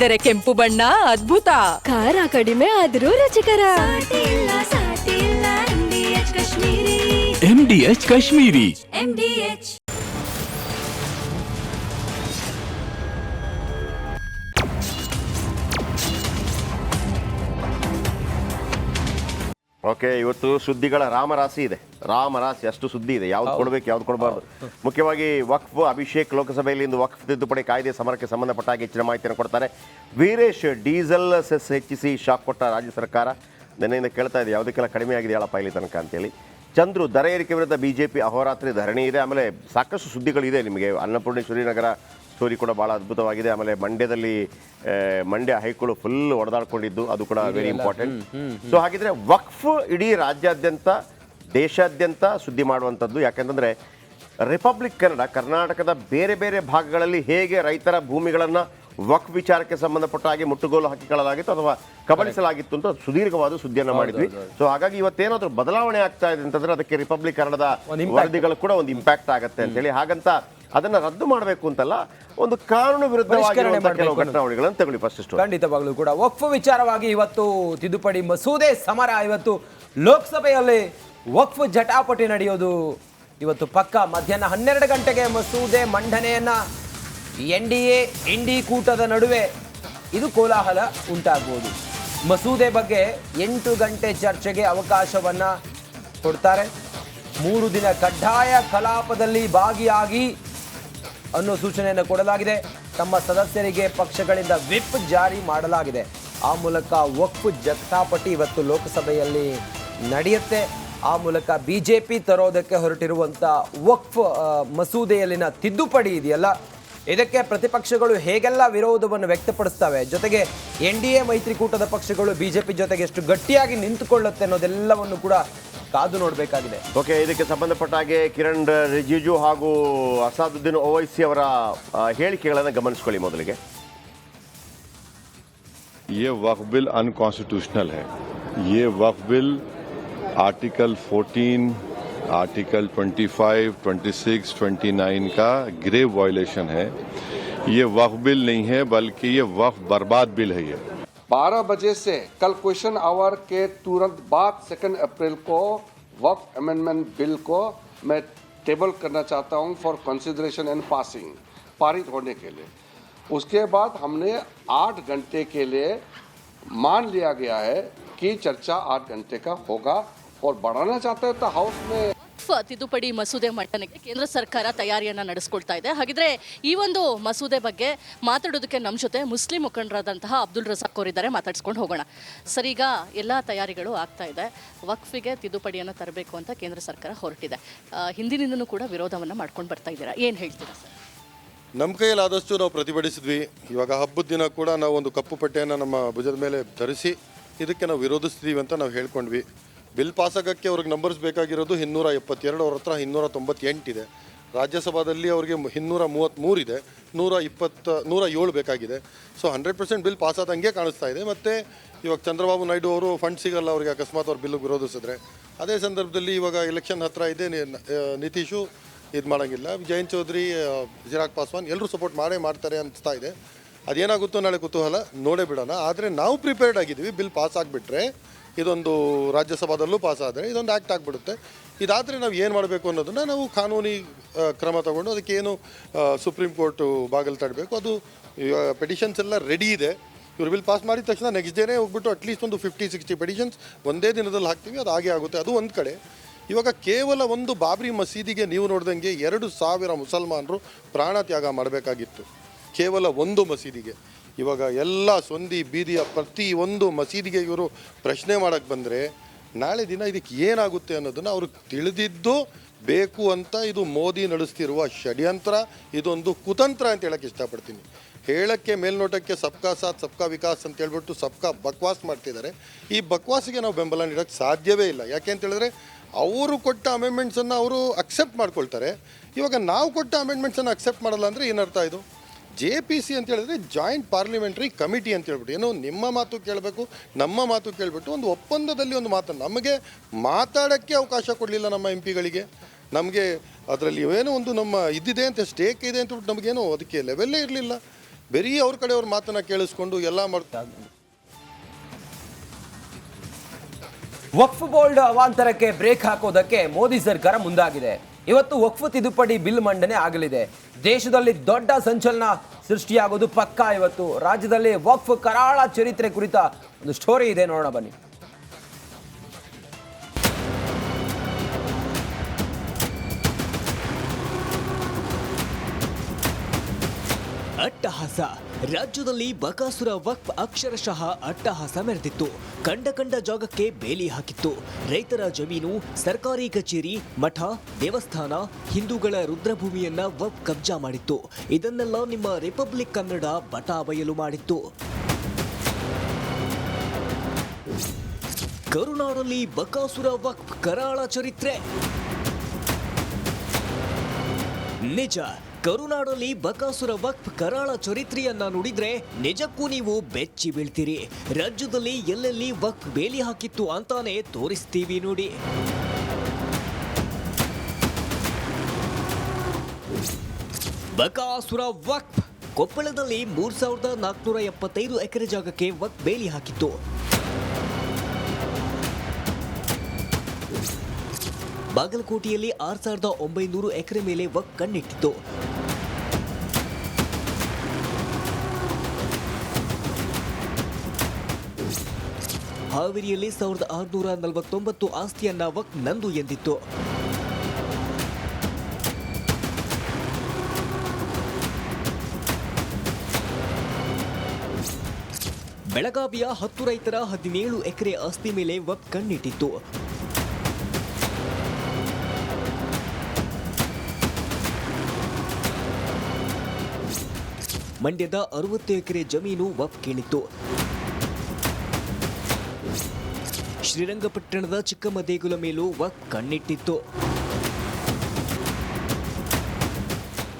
ಆದರೆ ಕೆಂಪು ಬಣ್ಣ ಅದ್ಭುತ, ಖಾರ ಕಡಿಮೆ ಆದ್ರೂ ರುಚಿಕರ. MDH ಕಾಶ್ಮೀರಿ. ಓಕೆ, ಇವತ್ತು ಸುದ್ದಿಗಳ ರಾಮರಾಶಿ ಇದೆ. ರಾಮರಾಶಿ ಅಷ್ಟು ಸುದ್ದಿ ಇದೆ. ಯಾವ್ದು ಕೊಡಬೇಕು, ಯಾವ್ದು ಕೊಡಬಾರ್ದು. ಮುಖ್ಯವಾಗಿ ವಕ್ಫ್ ಅಭಿಷೇಕ್ ಲೋಕಸಭೆಯಲ್ಲಿ ಇಂದು ವಕ್ಫ್ ತಿದ್ದುಪಡಿ ಕಾಯ್ದೆ ಸಮರಕ್ಕೆ ಸಂಬಂಧಪಟ್ಟ ಹಾಗೆ ಹೆಚ್ಚಿನ ಮಾಹಿತಿಯನ್ನು ಕೊಡ್ತಾರೆ. ವೀರೇಶ್, ಡೀಸೆಲ್ ಸೆಸ್ ಹೆಚ್ಚಿಸಿ ಶಾಕ್ ಕೊಟ್ಟ ರಾಜ್ಯ ಸರ್ಕಾರ. ನಿನ್ನೆಯಿಂದ ಕೇಳ್ತಾ ಇದೆ ಯಾವುದಕ್ಕೆಲ್ಲ ಕಡಿಮೆ ಆಗಿದೆ ಹೇಳಪ್ಪ ಇಲ್ಲಿ ತನಕ ಅಂತೇಳಿ. ಚಂದ್ರು, ದರ ಏರಿಕೆ ವಿರುದ್ಧ ಬಿಜೆಪಿ ಅಹೋರಾತ್ರಿ ಧರಣಿ ಇದೆ. ಆಮೇಲೆ ಸಾಕಷ್ಟು ಸುದ್ದಿಗಳಿದೆ ನಿಮಗೆ. ಅನ್ನಪೂರ್ಣೇಶ್ವರಿ ನಗರ ಸ್ಟೋರಿ ಕೂಡ ಭಾಳ ಅದ್ಭುತವಾಗಿದೆ. ಆಮೇಲೆ ಮಂಡ್ಯದಲ್ಲಿ ಮಂಡ್ಯ ಹೈಕೋರ್ಟ್ ಫುಲ್ ಹೊಡೆದಾಡ್ಕೊಂಡಿದ್ದು, ಅದು ಕೂಡ ವೆರಿ ಇಂಪಾರ್ಟೆಂಟ್. ಸೊ ಹಾಗಿದ್ರೆ ವಕ್ಫ್ ಇಡೀ ರಾಜ್ಯಾದ್ಯಂತ ದೇಶಾದ್ಯಂತ ಸುದ್ದಿ ಮಾಡುವಂಥದ್ದು. ಯಾಕೆಂತಂದರೆ ರಿಪಬ್ಲಿಕ್ ಕನ್ನಡ ಕರ್ನಾಟಕದ ಬೇರೆ ಬೇರೆ ಭಾಗಗಳಲ್ಲಿ ಹೇಗೆ ರೈತರ ಭೂಮಿಗಳನ್ನು ವಕ್ಫ್ ವಿಚಾರಕ್ಕೆ ಸಂಬಂಧಪಟ್ಟ ಹಾಗೆ ಮುಟ್ಟುಗೋಲು ಹಾಕಿಕೊಳ್ಳಲಾಗಿತ್ತು ಅಥವಾ ಕಬಳಿಸಲಾಗಿತ್ತು ಅಂತ ಸುದೀರ್ಘವಾದ ಸುದ್ದಿಯನ್ನು ಮಾಡಿದ್ವಿ. ಸೊ ಹಾಗಾಗಿ ಇವತ್ತೇನಾದರೂ ಬದಲಾವಣೆ ಆಗ್ತಾ ಇದೆ ಅಂತಂದ್ರೆ ಅದಕ್ಕೆ ರಿಪಬ್ಲಿಕ್ ಕನ್ನಡದ ವರದಿಗಳು ಕೂಡ ಒಂದು ಇಂಪ್ಯಾಕ್ಟ್ ಆಗುತ್ತೆ ಅಂತೇಳಿ. ಹಾಗಂತ ಅದನ್ನ ರದ್ದು ಮಾಡಬೇಕು ಅಂತಲ್ಲ, ಒಂದು ಕಾನೂನು ವಿರುದ್ಧವಾಗಿರುವಂತ ಕೆಲವು ಘಟನಾವಳಿಗಳನ್ನು ತಗೊಳ್ಳಿ. ಫಸ್ಟ್ ಖಂಡಿತವಾಗ್ಲೂ ಕೂಡ ವಕ್ಫ್ ವಿಚಾರವಾಗಿ ಇವತ್ತು ತಿದ್ದುಪಡಿ ಮಸೂದೆ ಸಮರ. ಇವತ್ತು ಲೋಕಸಭೆಯಲ್ಲಿ ವಕ್ಫ್ ಜಟಾಪಟಿ ನಡೆಯೋದು ಇವತ್ತು ಪಕ್ಕ. ಮಧ್ಯಾಹ್ನ 12 ಗಂಟೆಗೆ ಮಸೂದೆ ಮಂಡನೆಯನ್ನ NDA ಇಂಡಿ ಕೂಟದ ನಡುವೆ ಇದು ಕೋಲಾಹಲ ಉಂಟಾಗಬಹುದು. ಮಸೂದೆ ಬಗ್ಗೆ 8 ಗಂಟೆ ಚರ್ಚೆಗೆ ಅವಕಾಶವನ್ನ ಕೊಡ್ತಾರೆ. 3 ದಿನ ಕಡ್ಡಾಯ ಕಲಾಪದಲ್ಲಿ ಭಾಗಿಯಾಗಿ ಅನ್ನೋ ಸೂಚನೆಯನ್ನು ಕೊಡಲಾಗಿದೆ. ತಮ್ಮ ಸದಸ್ಯರಿಗೆ ಪಕ್ಷಗಳಿಂದ ವಿಪ್ ಜಾರಿ ಮಾಡಲಾಗಿದೆ. ಆ ಮೂಲಕ ವಕ್ಫ್ ಜಟಾಪಟಿ ಇವತ್ತು ಲೋಕಸಭೆಯಲ್ಲಿ ನಡೆಯುತ್ತೆ. ಆ ಮೂಲಕ ಬಿಜೆಪಿ ತರೋದಕ್ಕೆ ಹೊರಟಿರುವಂಥ ವಕ್ಫ್ ಮಸೂದೆಯಲ್ಲಿನ ತಿದ್ದುಪಡಿ ಇದೆಯಲ್ಲ, ಇದಕ್ಕೆ ಪ್ರತಿಪಕ್ಷಗಳು ಹೇಗೆಲ್ಲ ವಿರೋಧವನ್ನು ವ್ಯಕ್ತಪಡಿಸ್ತವೆ, ಜೊತೆಗೆ NDA ಮೈತ್ರಿಕೂಟದ ಪಕ್ಷಗಳು ಬಿಜೆಪಿ ಜೊತೆಗೆ ಎಷ್ಟು ಗಟ್ಟಿಯಾಗಿ ನಿಂತುಕೊಳ್ಳುತ್ತೆ ಅನ್ನೋದೆಲ್ಲವನ್ನು ಕೂಡ ಕಾದು ನೋಡಬೇಕಾಗಿದೆ. ಓಕೆ, ಇದಕ್ಕೆ ಸಂಬಂಧಪಟ್ಟ ಹಾಗೆ ಕಿರಣ್ ರಿಜಿಜು ಹಾಗೂ ಅಸಾದುದ್ದೀನ್ ಓವೈಸಿ ಅವರ ಹೇಳಿಕೆಗಳನ್ನು ಗಮನಿಸಿಕೊಳ್ಳಿ. ಮೊದಲಿಗೆ, ये वक्फ बिल अनकॉन्स्टिट्यूशनल है. ये वक्फ बिल आर्टिकल 14, आर्टिकल 25, 26, 29 का ग्रेव वायलेशन है. ये वक्फ बिल नहीं है बल्कि ये वक्फ बर्बाद बिल है. ये 12 बजे से कल क्वेश्चन आवर के तुरंत बाद 2 अप्रैल को वक्फ अमेंडमेंट बिल को मैं टेबल करना चाहता हूं फॉर कंसिडरेशन एंड पासिंग, पारित होने के लिए. उसके बाद हमने 8 घंटे के लिए मान लिया गया है कि चर्चा 8 घंटे का होगा और बढ़ाना चाहते हैं तो हाउस में ತಿದ್ದುಪಡಿ ಮಸೂದೆ ಮಂಡನೆಗೆ ಕೇಂದ್ರ ಸರ್ಕಾರ ತಯಾರಿಯನ್ನು ನಡೆಸಿಕೊಳ್ತಾ ಇದೆ. ಹಾಗಿದ್ರೆ ಈ ಒಂದು ಮಸೂದೆ ಬಗ್ಗೆ ಮಾತಾಡೋದಕ್ಕೆ ನಮ್ಮ ಜೊತೆ ಮುಸ್ಲಿಂ ಮುಖಂಡರಾದಂತಹ ಅಬ್ದುಲ್ ರಜಾಕ್ ಅವರಿದ್ದಾರೆ. ಮಾತಾಡ್ಸ್ಕೊಂಡು ಹೋಗೋಣ. ಸರ್, ಈಗ ಎಲ್ಲ ತಯಾರಿಗಳು ಆಗ್ತಾ ಇದೆ. ವಕ್ಫಿಗೆ ತಿದ್ದುಪಡಿಯನ್ನು ತರಬೇಕು ಅಂತ ಕೇಂದ್ರ ಸರ್ಕಾರ ಹೊರಟಿದೆ. ಹಿಂದಿನಿಂದನೂ ಕೂಡ ವಿರೋಧವನ್ನು ಮಾಡ್ಕೊಂಡು ಬರ್ತಾ ಇದ್ದೀರಾ, ಏನು ಹೇಳ್ತೀರಾ ಸರ್? ನಮ್ಮ ಕೈಯಲ್ಲಾದಷ್ಟು ನಾವು ಪ್ರತಿಭಟಿಸಿದ್ವಿ. ಇವಾಗ ಹಬ್ಬದ ದಿನ ಕೂಡ ನಾವು ಒಂದು ಕಪ್ಪು ಪಟ್ಟೆಯನ್ನು ನಮ್ಮ ಭುಜದ ಮೇಲೆ ಧರಿಸಿ ಇದಕ್ಕೆ ನಾವು ವಿರೋಧಿಸ್ತೀವಿ ಅಂತ ನಾವು ಹೇಳ್ಕೊಂಡ್ವಿ. ಬಿಲ್ ಪಾಸಾಗಕ್ಕೆ ಅವ್ರಿಗೆ ನಂಬರ್ಸ್ ಬೇಕಾಗಿರೋದು 272, ಅವ್ರ ಹತ್ರ 298 ಇದೆ. ರಾಜ್ಯಸಭಾದಲ್ಲಿ ಅವ್ರಿಗೆ 233 ಇದೆ, 107 ಬೇಕಾಗಿದೆ. ಸೊ 100% ಬಿಲ್ ಪಾಸ್ ಆದಂಗೆ ಕಾಣಿಸ್ತಾ ಇದೆ. ಮತ್ತು ಇವಾಗ ಚಂದ್ರಬಾಬು ನಾಯ್ಡು ಅವರು ಫಂಡ್ ಸಿಗಲ್ಲ ಅವರಿಗೆ ಅಕಸ್ಮಾತ್ ಅವ್ರು ಬಿಲ್ ವಿರೋಧಿಸಿದ್ರೆ. ಅದೇ ಸಂದರ್ಭದಲ್ಲಿ ಇವಾಗ ಎಲೆಕ್ಷನ್ ಹತ್ರ ಇದೆ, ನಿತೀಶು ಇದು ಮಾಡೋಂಗಿಲ್ಲ, ಜಯಂತ್ ಚೌಧರಿ, ಚಿರಾಗ್ ಪಾಸ್ವಾನ್ ಎಲ್ಲರೂ ಸಪೋರ್ಟ್ ಮಾಡ್ತಾರೆ ಅನಿಸ್ತಾ ಇದೆ. ಅದೇನಾಗುತ್ತೋ ನಾಳೆ ಕುತೂಹಲ ನೋಡೇ ಬಿಡೋಣ. ಆದರೆ ನಾವು ಪ್ರಿಪೇರ್ಡ್ ಆಗಿದ್ದೀವಿ. ಬಿಲ್ ಪಾಸ್ ಆಗಿಬಿಟ್ರೆ ಇದೊಂದು ರಾಜ್ಯಸಭಾದಲ್ಲೂ ಪಾಸ್ ಆದರೆ ಇದೊಂದು ಆ್ಯಕ್ಟ್ ಆಗಿಬಿಡುತ್ತೆ. ಇದಾದರೆ ನಾವು ಏನು ಮಾಡಬೇಕು ಅನ್ನೋದನ್ನು ನಾವು ಕಾನೂನಿ ಕ್ರಮ ತಗೊಂಡು ಅದಕ್ಕೇನು ಸುಪ್ರೀಂ ಕೋರ್ಟು ಬಾಗಿಲು ತಡಬೇಕು. ಅದು ಪೆಟಿಷನ್ಸ್ ಎಲ್ಲ ರೆಡಿ ಇದೆ. ಇವರು ಬಿಲ್ ಪಾಸ್ ಮಾಡಿದ ತಕ್ಷಣ ನೆಕ್ಸ್ಟ್ ಡೇನೇ ಹೋಗ್ಬಿಟ್ಟು ಅಟ್ಲೀಸ್ಟ್ ಒಂದು 50-60 ಪೆಟಿಷನ್ಸ್ ಒಂದೇ ದಿನದಲ್ಲಿ ಹಾಕ್ತೀವಿ. ಅದು ಹಾಗೆ ಆಗುತ್ತೆ. ಅದು ಒಂದು ಕಡೆ. ಇವಾಗ ಕೇವಲ ಒಂದು ಬಾಬ್ರಿ ಮಸೀದಿಗೆ ನೀವು ನೋಡ್ದಂಗೆ 2,000 ಮುಸಲ್ಮಾನರು ಪ್ರಾಣ ತ್ಯಾಗ ಮಾಡಬೇಕಾಗಿತ್ತು ಕೇವಲ ಒಂದು ಮಸೀದಿಗೆ. ಇವಾಗ ಎಲ್ಲ ಸಂದಿ ಬೀದಿಯ ಪ್ರತಿ ಒಂದು ಮಸೀದಿಗೆ ಇವರು ಪ್ರಶ್ನೆ ಮಾಡೋಕ್ಕೆ ಬಂದರೆ ನಾಳೆ ದಿನ ಇದಕ್ಕೆ ಏನಾಗುತ್ತೆ ಅನ್ನೋದನ್ನು ಅವರು ತಿಳಿದಿದ್ದು ಬೇಕು ಅಂತ ಇದು ಮೋದಿ ನಡೆಸ್ತಿರುವ ಷಡ್ಯಂತ್ರ, ಇದೊಂದು ಕುತಂತ್ರ ಅಂತ ಹೇಳೋಕ್ಕೆ ಇಷ್ಟಪಡ್ತೀನಿ. ಹೇಳಕ್ಕೆ ಮೇಲ್ನೋಟಕ್ಕೆ ಸಬ್ಕಾ ಸಾಥ್ ಸಬ್ಕಾ ವಿಕಾಸ್ ಅಂತ ಹೇಳ್ಬಿಟ್ಟು ಸಬ್ಕಾ ಬಕ್ವಾಸ್ ಮಾಡ್ತಿದ್ದಾರೆ. ಈ ಬಕ್ವಾಸಿಗೆ ನಾವು ಬೆಂಬಲ ನೀಡೋಕ್ಕೆ ಸಾಧ್ಯವೇ ಇಲ್ಲ. ಯಾಕೆ ಅಂತ ಹೇಳಿದ್ರೆ ಅವರು ಕೊಟ್ಟ ಅಮೆಂಡ್ಮೆಂಟ್ಸನ್ನು ಅವರು ಅಕ್ಸೆಪ್ಟ್ ಮಾಡ್ಕೊಳ್ತಾರೆ. ಇವಾಗ ನಾವು ಕೊಟ್ಟ ಅಮೆಂಡ್ಮೆಂಟ್ಸನ್ನು ಅಕ್ಸೆಪ್ಟ್ ಮಾಡಲ್ಲ ಅಂದರೆ ಏನರ್ಥ? ಇದು JPC ಅಂತ ಹೇಳಿದ್ರೆ ಜಾಯಿಂಟ್ ಪಾರ್ಲಿಮೆಂಟ್ರಿ ಕಮಿಟಿ ಅಂತ ಹೇಳ್ಬಿಟ್ಟು ಏನು ನಿಮ್ಮ ಮಾತು ಕೇಳಬೇಕು, ನಮ್ಮ ಮಾತು ಕೇಳಿಬಿಟ್ಟು ಒಂದು ಒಪ್ಪಂದದಲ್ಲಿ ಒಂದು ಮಾತನ್ನು ನಮಗೆ ಮಾತಾಡೋಕ್ಕೆ ಅವಕಾಶ ಕೊಡಲಿಲ್ಲ ನಮ್ಮ MP ಗಳಿಗೆ. ನಮಗೆ ಅದರಲ್ಲಿ ಏನೋ ಒಂದು ನಮ್ಮ ಇದ್ದಿದೆ ಅಂತ ಸ್ಟೇಕ್ ಇದೆ ಅಂತ ನಮಗೇನೋ ಅದಕ್ಕೆ ಲೆವೆಲ್ಲೇ ಇರಲಿಲ್ಲ. ಬರೀ ಅವ್ರ ಕಡೆಯವ್ರ ಮಾತನ್ನ ಕೇಳಿಸ್ಕೊಂಡು ಎಲ್ಲ ವಕ್ಫ್ ಬೋರ್ಡ್ ಅವಾಂತರಕ್ಕೆ ಬ್ರೇಕ್ ಹಾಕೋದಕ್ಕೆ ಮೋದಿ ಸರ್ಕಾರ ಮುಂದಾಗಿದೆ. ಇವತ್ತು ವಕ್ಫ್ ತಿದ್ದುಪಡಿ ಬಿಲ್ ಮಂಡನೆ ಆಗಲಿದೆ. ದೇಶದಲ್ಲಿ ದೊಡ್ಡ ಸಂಚಲನ ಸೃಷ್ಟಿಯಾಗೋದು ಪಕ್ಕಾ. ಇವತ್ತು ರಾಜ್ಯದಲ್ಲಿ ವಕ್ಫ್ ಕರಾಳ ಚರಿತ್ರೆ ಕುರಿತ ಒಂದು ಸ್ಟೋರಿ ಇದೆ, ನೋಡೋಣ ಬನ್ನಿ. ಅಟ್ಟಹಾಸ. ರಾಜ್ಯದಲ್ಲಿ ಬಕಾಸುರ ವಕ್ಫ್ ಅಕ್ಷರಶಃ ಅಟ್ಟಹಾಸ ಮೆರೆದಿತ್ತು. ಕಂಡ ಜಾಗಕ್ಕೆ ಬೇಲಿ ಹಾಕಿತ್ತು. ರೈತರ ಜಮೀನು, ಸರ್ಕಾರಿ ಕಚೇರಿ, ಮಠ, ದೇವಸ್ಥಾನ, ಹಿಂದೂಗಳ ರುದ್ರಭೂಮಿಯನ್ನ ವಕ್ಫ್ ಕಬ್ಜಾ ಮಾಡಿತ್ತು. ಇದನ್ನೆಲ್ಲ ನಿಮ್ಮ ರಿಪಬ್ಲಿಕ್ ಕನ್ನಡ ಬಟಾ ಬಯಲು ಮಾಡಿತ್ತು. ಕರುನಾಡಲ್ಲಿ ಬಕಾಸುರ ವಕ್ಫ್ ಕರಾಳ ಚರಿತ್ರೆ. ನಿಜ, ಕರುನಾಡಲ್ಲಿ ಬಕಾಸುರ ವಕ್ಫ್ ಕರಾಳ ಚರಿತ್ರೆಯನ್ನ ನೋಡಿದ್ರೆ ನಿಜಕ್ಕೂ ನೀವು ಬೆಚ್ಚಿ ಬೀಳ್ತೀರಿ. ರಾಜ್ಯದಲ್ಲಿ ಎಲ್ಲೆಲ್ಲಿ ವಕ್ಫ್ ಬೇಲಿ ಹಾಕಿತ್ತು ಅಂತಾನೆ ತೋರಿಸ್ತೀವಿ ನೋಡಿ. ಬಕಾಸುರ ವಕ್ಫ್ ಕೊಪ್ಪಳದಲ್ಲಿ 3475 ಎಕರೆ ಜಾಗಕ್ಕೆ ವಕ್ಫ್ ಬೇಲಿ ಹಾಕಿತ್ತು. ಬಾಗಲಕೋಟೆಯಲ್ಲಿ 6900 ಎಕರೆ ಮೇಲೆ ವಕ್ಫ್ ಕಣ್ಣಿಟ್ಟಿತ್ತು. ಹಾವೇರಿಯಲ್ಲಿ 1649 ಆಸ್ತಿಯನ್ನ ವಕ್ಫ್ ನಂದು ಎಂದಿತ್ತು. ಬೆಳಗಾವಿಯ 10 ರೈತರ 17 ಎಕರೆ ಆಸ್ತಿ ಮೇಲೆ ವಕ್ಫ್ ಕಣ್ಣಿಟ್ಟಿತ್ತು. ಮಂಡ್ಯದ 60 ಎಕರೆ ಜಮೀನು ವಕ್ಫ್ ಕೇಳಿತ್ತು. ಶ್ರೀರಂಗಪಟ್ಟಣದ ಚಿಕ್ಕಮದೇಗುಲ ಮೇಲೂ ವಕ್ಫ್ ಕಣ್ಣಿಟ್ಟಿತ್ತು.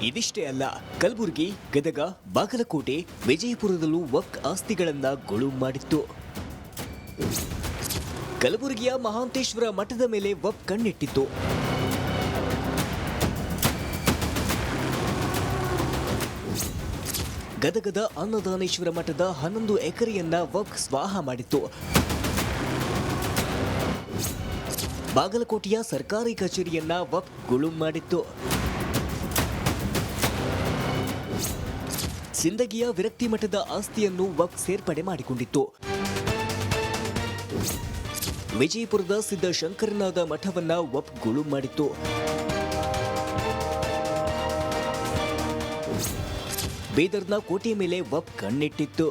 ಇದಿಷ್ಟೇ ಅಲ್ಲ, ಕಲಬುರಗಿ, ಗದಗ, ಬಾಗಲಕೋಟೆ, ವಿಜಯಪುರದಲ್ಲೂ ವಕ್ಫ್ ಆಸ್ತಿಗಳನ್ನ ಗೊಳು ಮಾಡಿತ್ತು. ಕಲಬುರಗಿಯ ಮಹಾಂತೇಶ್ವರ ಮಠದ ಮೇಲೆ ವಕ್ಫ್ ಕಣ್ಣಿಟ್ಟಿತ್ತು. ಗದಗದ ಅನ್ನದಾನೇಶ್ವರ ಮಠದ 11 ಎಕರೆಯನ್ನ ವಕ್ಫ್ ಸ್ವಾಹ ಮಾಡಿತ್ತು. ಬಾಗಲಕೋಟೆಯ ಸರ್ಕಾರಿ ಕಚೇರಿಯನ್ನ ವಕ್ಫ್ ಗುಳುಂ ಮಾಡಿತ್ತು. ಸಿಂದಗಿಯ ವಿರಕ್ತಿ ಮಠದ ಆಸ್ತಿಯನ್ನು ವಕ್ಫ್ ಸೇರ್ಪಡೆ ಮಾಡಿಕೊಂಡಿತ್ತು. ವಿಜಯಪುರದ ಸಿದ್ಧ ಶಂಕರನಾದ ಮಠವನ್ನ ವಕ್ಫ್ ಗುಳುಂ ಮಾಡಿತ್ತು. ಬೀದರ್ನ ಕೋಟೆ ಮೇಲೆ ವಕ್ಫ್ ಕಣ್ಣಿಟ್ಟಿತ್ತು.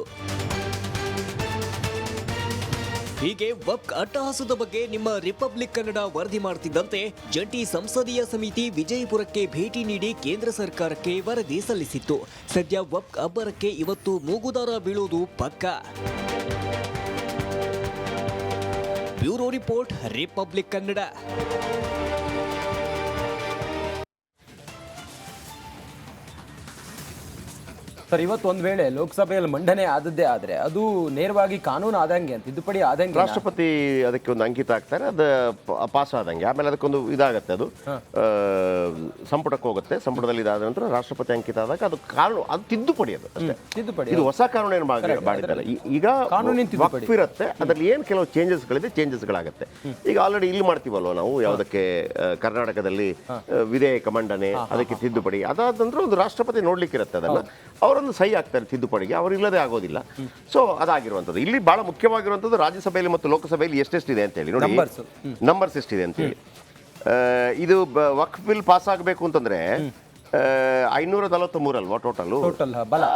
ಹೀಗೆ ವಕ್ಫ್ ಅಟ್ಟಹಾಸದ ಬಗ್ಗೆ ನಿಮ್ಮ ರಿಪಬ್ಲಿಕ್ ಕನ್ನಡ ವರದಿ ಮಾಡುತ್ತಿದ್ದಂತೆ ಜಂಟಿ ಸಂಸದೀಯ ಸಮಿತಿ ವಿಜಯಪುರಕ್ಕೆ ಭೇಟಿ ನೀಡಿ ಕೇಂದ್ರ ಸರ್ಕಾರಕ್ಕೆ ವರದಿ ಸಲ್ಲಿಸಿತ್ತು. ಸದ್ಯ ವಕ್ಫ್ ಅಬ್ಬರಕ್ಕೆ ಇವತ್ತು ಮೂಗುದಾರ ಬೀಳುವುದು ಪಕ್ಕಾ. Bureau report, republic Kannada. Sir, ಇವತ್ತು ಒಂದ್ ವೇಳೆ ಲೋಕಸಭೆಯಲ್ಲಿ ಮಂಡನೆ ಆದದ್ದೇ ಆದ್ರೆ ಅದು ನೇರವಾಗಿ ಕಾನೂನು ಆದಂಗೆ, ತಿದ್ದುಪಡಿ ಆದಂಗೆ ರಾಷ್ಟ್ರಪತಿ ಅದಕ್ಕೆ ಒಂದು ಅಂಕಿತ ಹಾಕ್ತಾರೆ, ಅದು ಪಾಸ್ ಆದಂಗೆ. ಆಮೇಲೆ ಅದಕ್ಕೊಂದು ಇದಾಗತ್ತೆ, ಅದು ಸಂಪುಟಕ್ಕೆ ಹೋಗುತ್ತೆ. ಸಂಪುಟದಲ್ಲಿ ಇದಾದ ನಂತರ ರಾಷ್ಟ್ರಪತಿ ಅಂಕಿತ ಆದಾಗ ಅದು ಕಾನೂನು, ಅದು ತಿದ್ದುಪಡಿ. ಅದು ಅಷ್ಟೇ, ತಿದ್ದುಪಡಿ. ಇದು ಹೊಸ ಕಾನೂನು ಏನು ಮಾಡಿದ್ದಲ್ಲ. ಈಗ ವಕ್ಫ್ ಇರುತ್ತೆ, ಅದರಲ್ಲಿ ಏನು ಕೆಲವು ಚೇಂಜಸ್ಗಳಿದೆ, ಚೇಂಜಸ್ಗಳಾಗತ್ತೆ. ಈಗ ಆಲ್ರೆಡಿ ಇಲ್ಲಿ ಮಾಡ್ತೀವಲ್ವ ನಾವು, ಯಾವುದಕ್ಕೆ ಕರ್ನಾಟಕದಲ್ಲಿ ವಿಧೇಯಕ ಮಂಡನೆ, ಅದಕ್ಕೆ ತಿದ್ದುಪಡಿ. ಅದಾದ ನಂತರ ಒಂದು ರಾಷ್ಟ್ರಪತಿ ನೋಡ್ಲಿಕ್ಕಿರುತ್ತೆ, ಅದನ್ನ ಅವರೊಂದು ಸಹಿ ಆಗ್ತಾರೆ ತಿದ್ದುಪಡಿಗೆ, ಅವರಿಲ್ಲದೆ ಆಗೋದಿಲ್ಲ. ಸೊ ಅದಾಗಿರುವಂಥದ್ದು. ಇಲ್ಲಿ ಬಹಳ ಮುಖ್ಯವಾಗಿರುವಂಥದ್ದು ರಾಜ್ಯಸಭೆಯಲ್ಲಿ ಮತ್ತು ಲೋಕಸಭೆಯಲ್ಲಿ ಎಷ್ಟೆಷ್ಟಿದೆ ಅಂತ ಹೇಳಿ ನೋಡಿ, ನಂಬರ್ಸ್ ಎಷ್ಟಿದೆ ಅಂತ ಹೇಳಿ. ಇದು ವಕ್ಫ್ ಬಿಲ್ ಪಾಸ್ ಆಗಬೇಕು ಅಂತಂದ್ರೆ 543 ಅಲ್ವಾ ಟೋಟಲ್?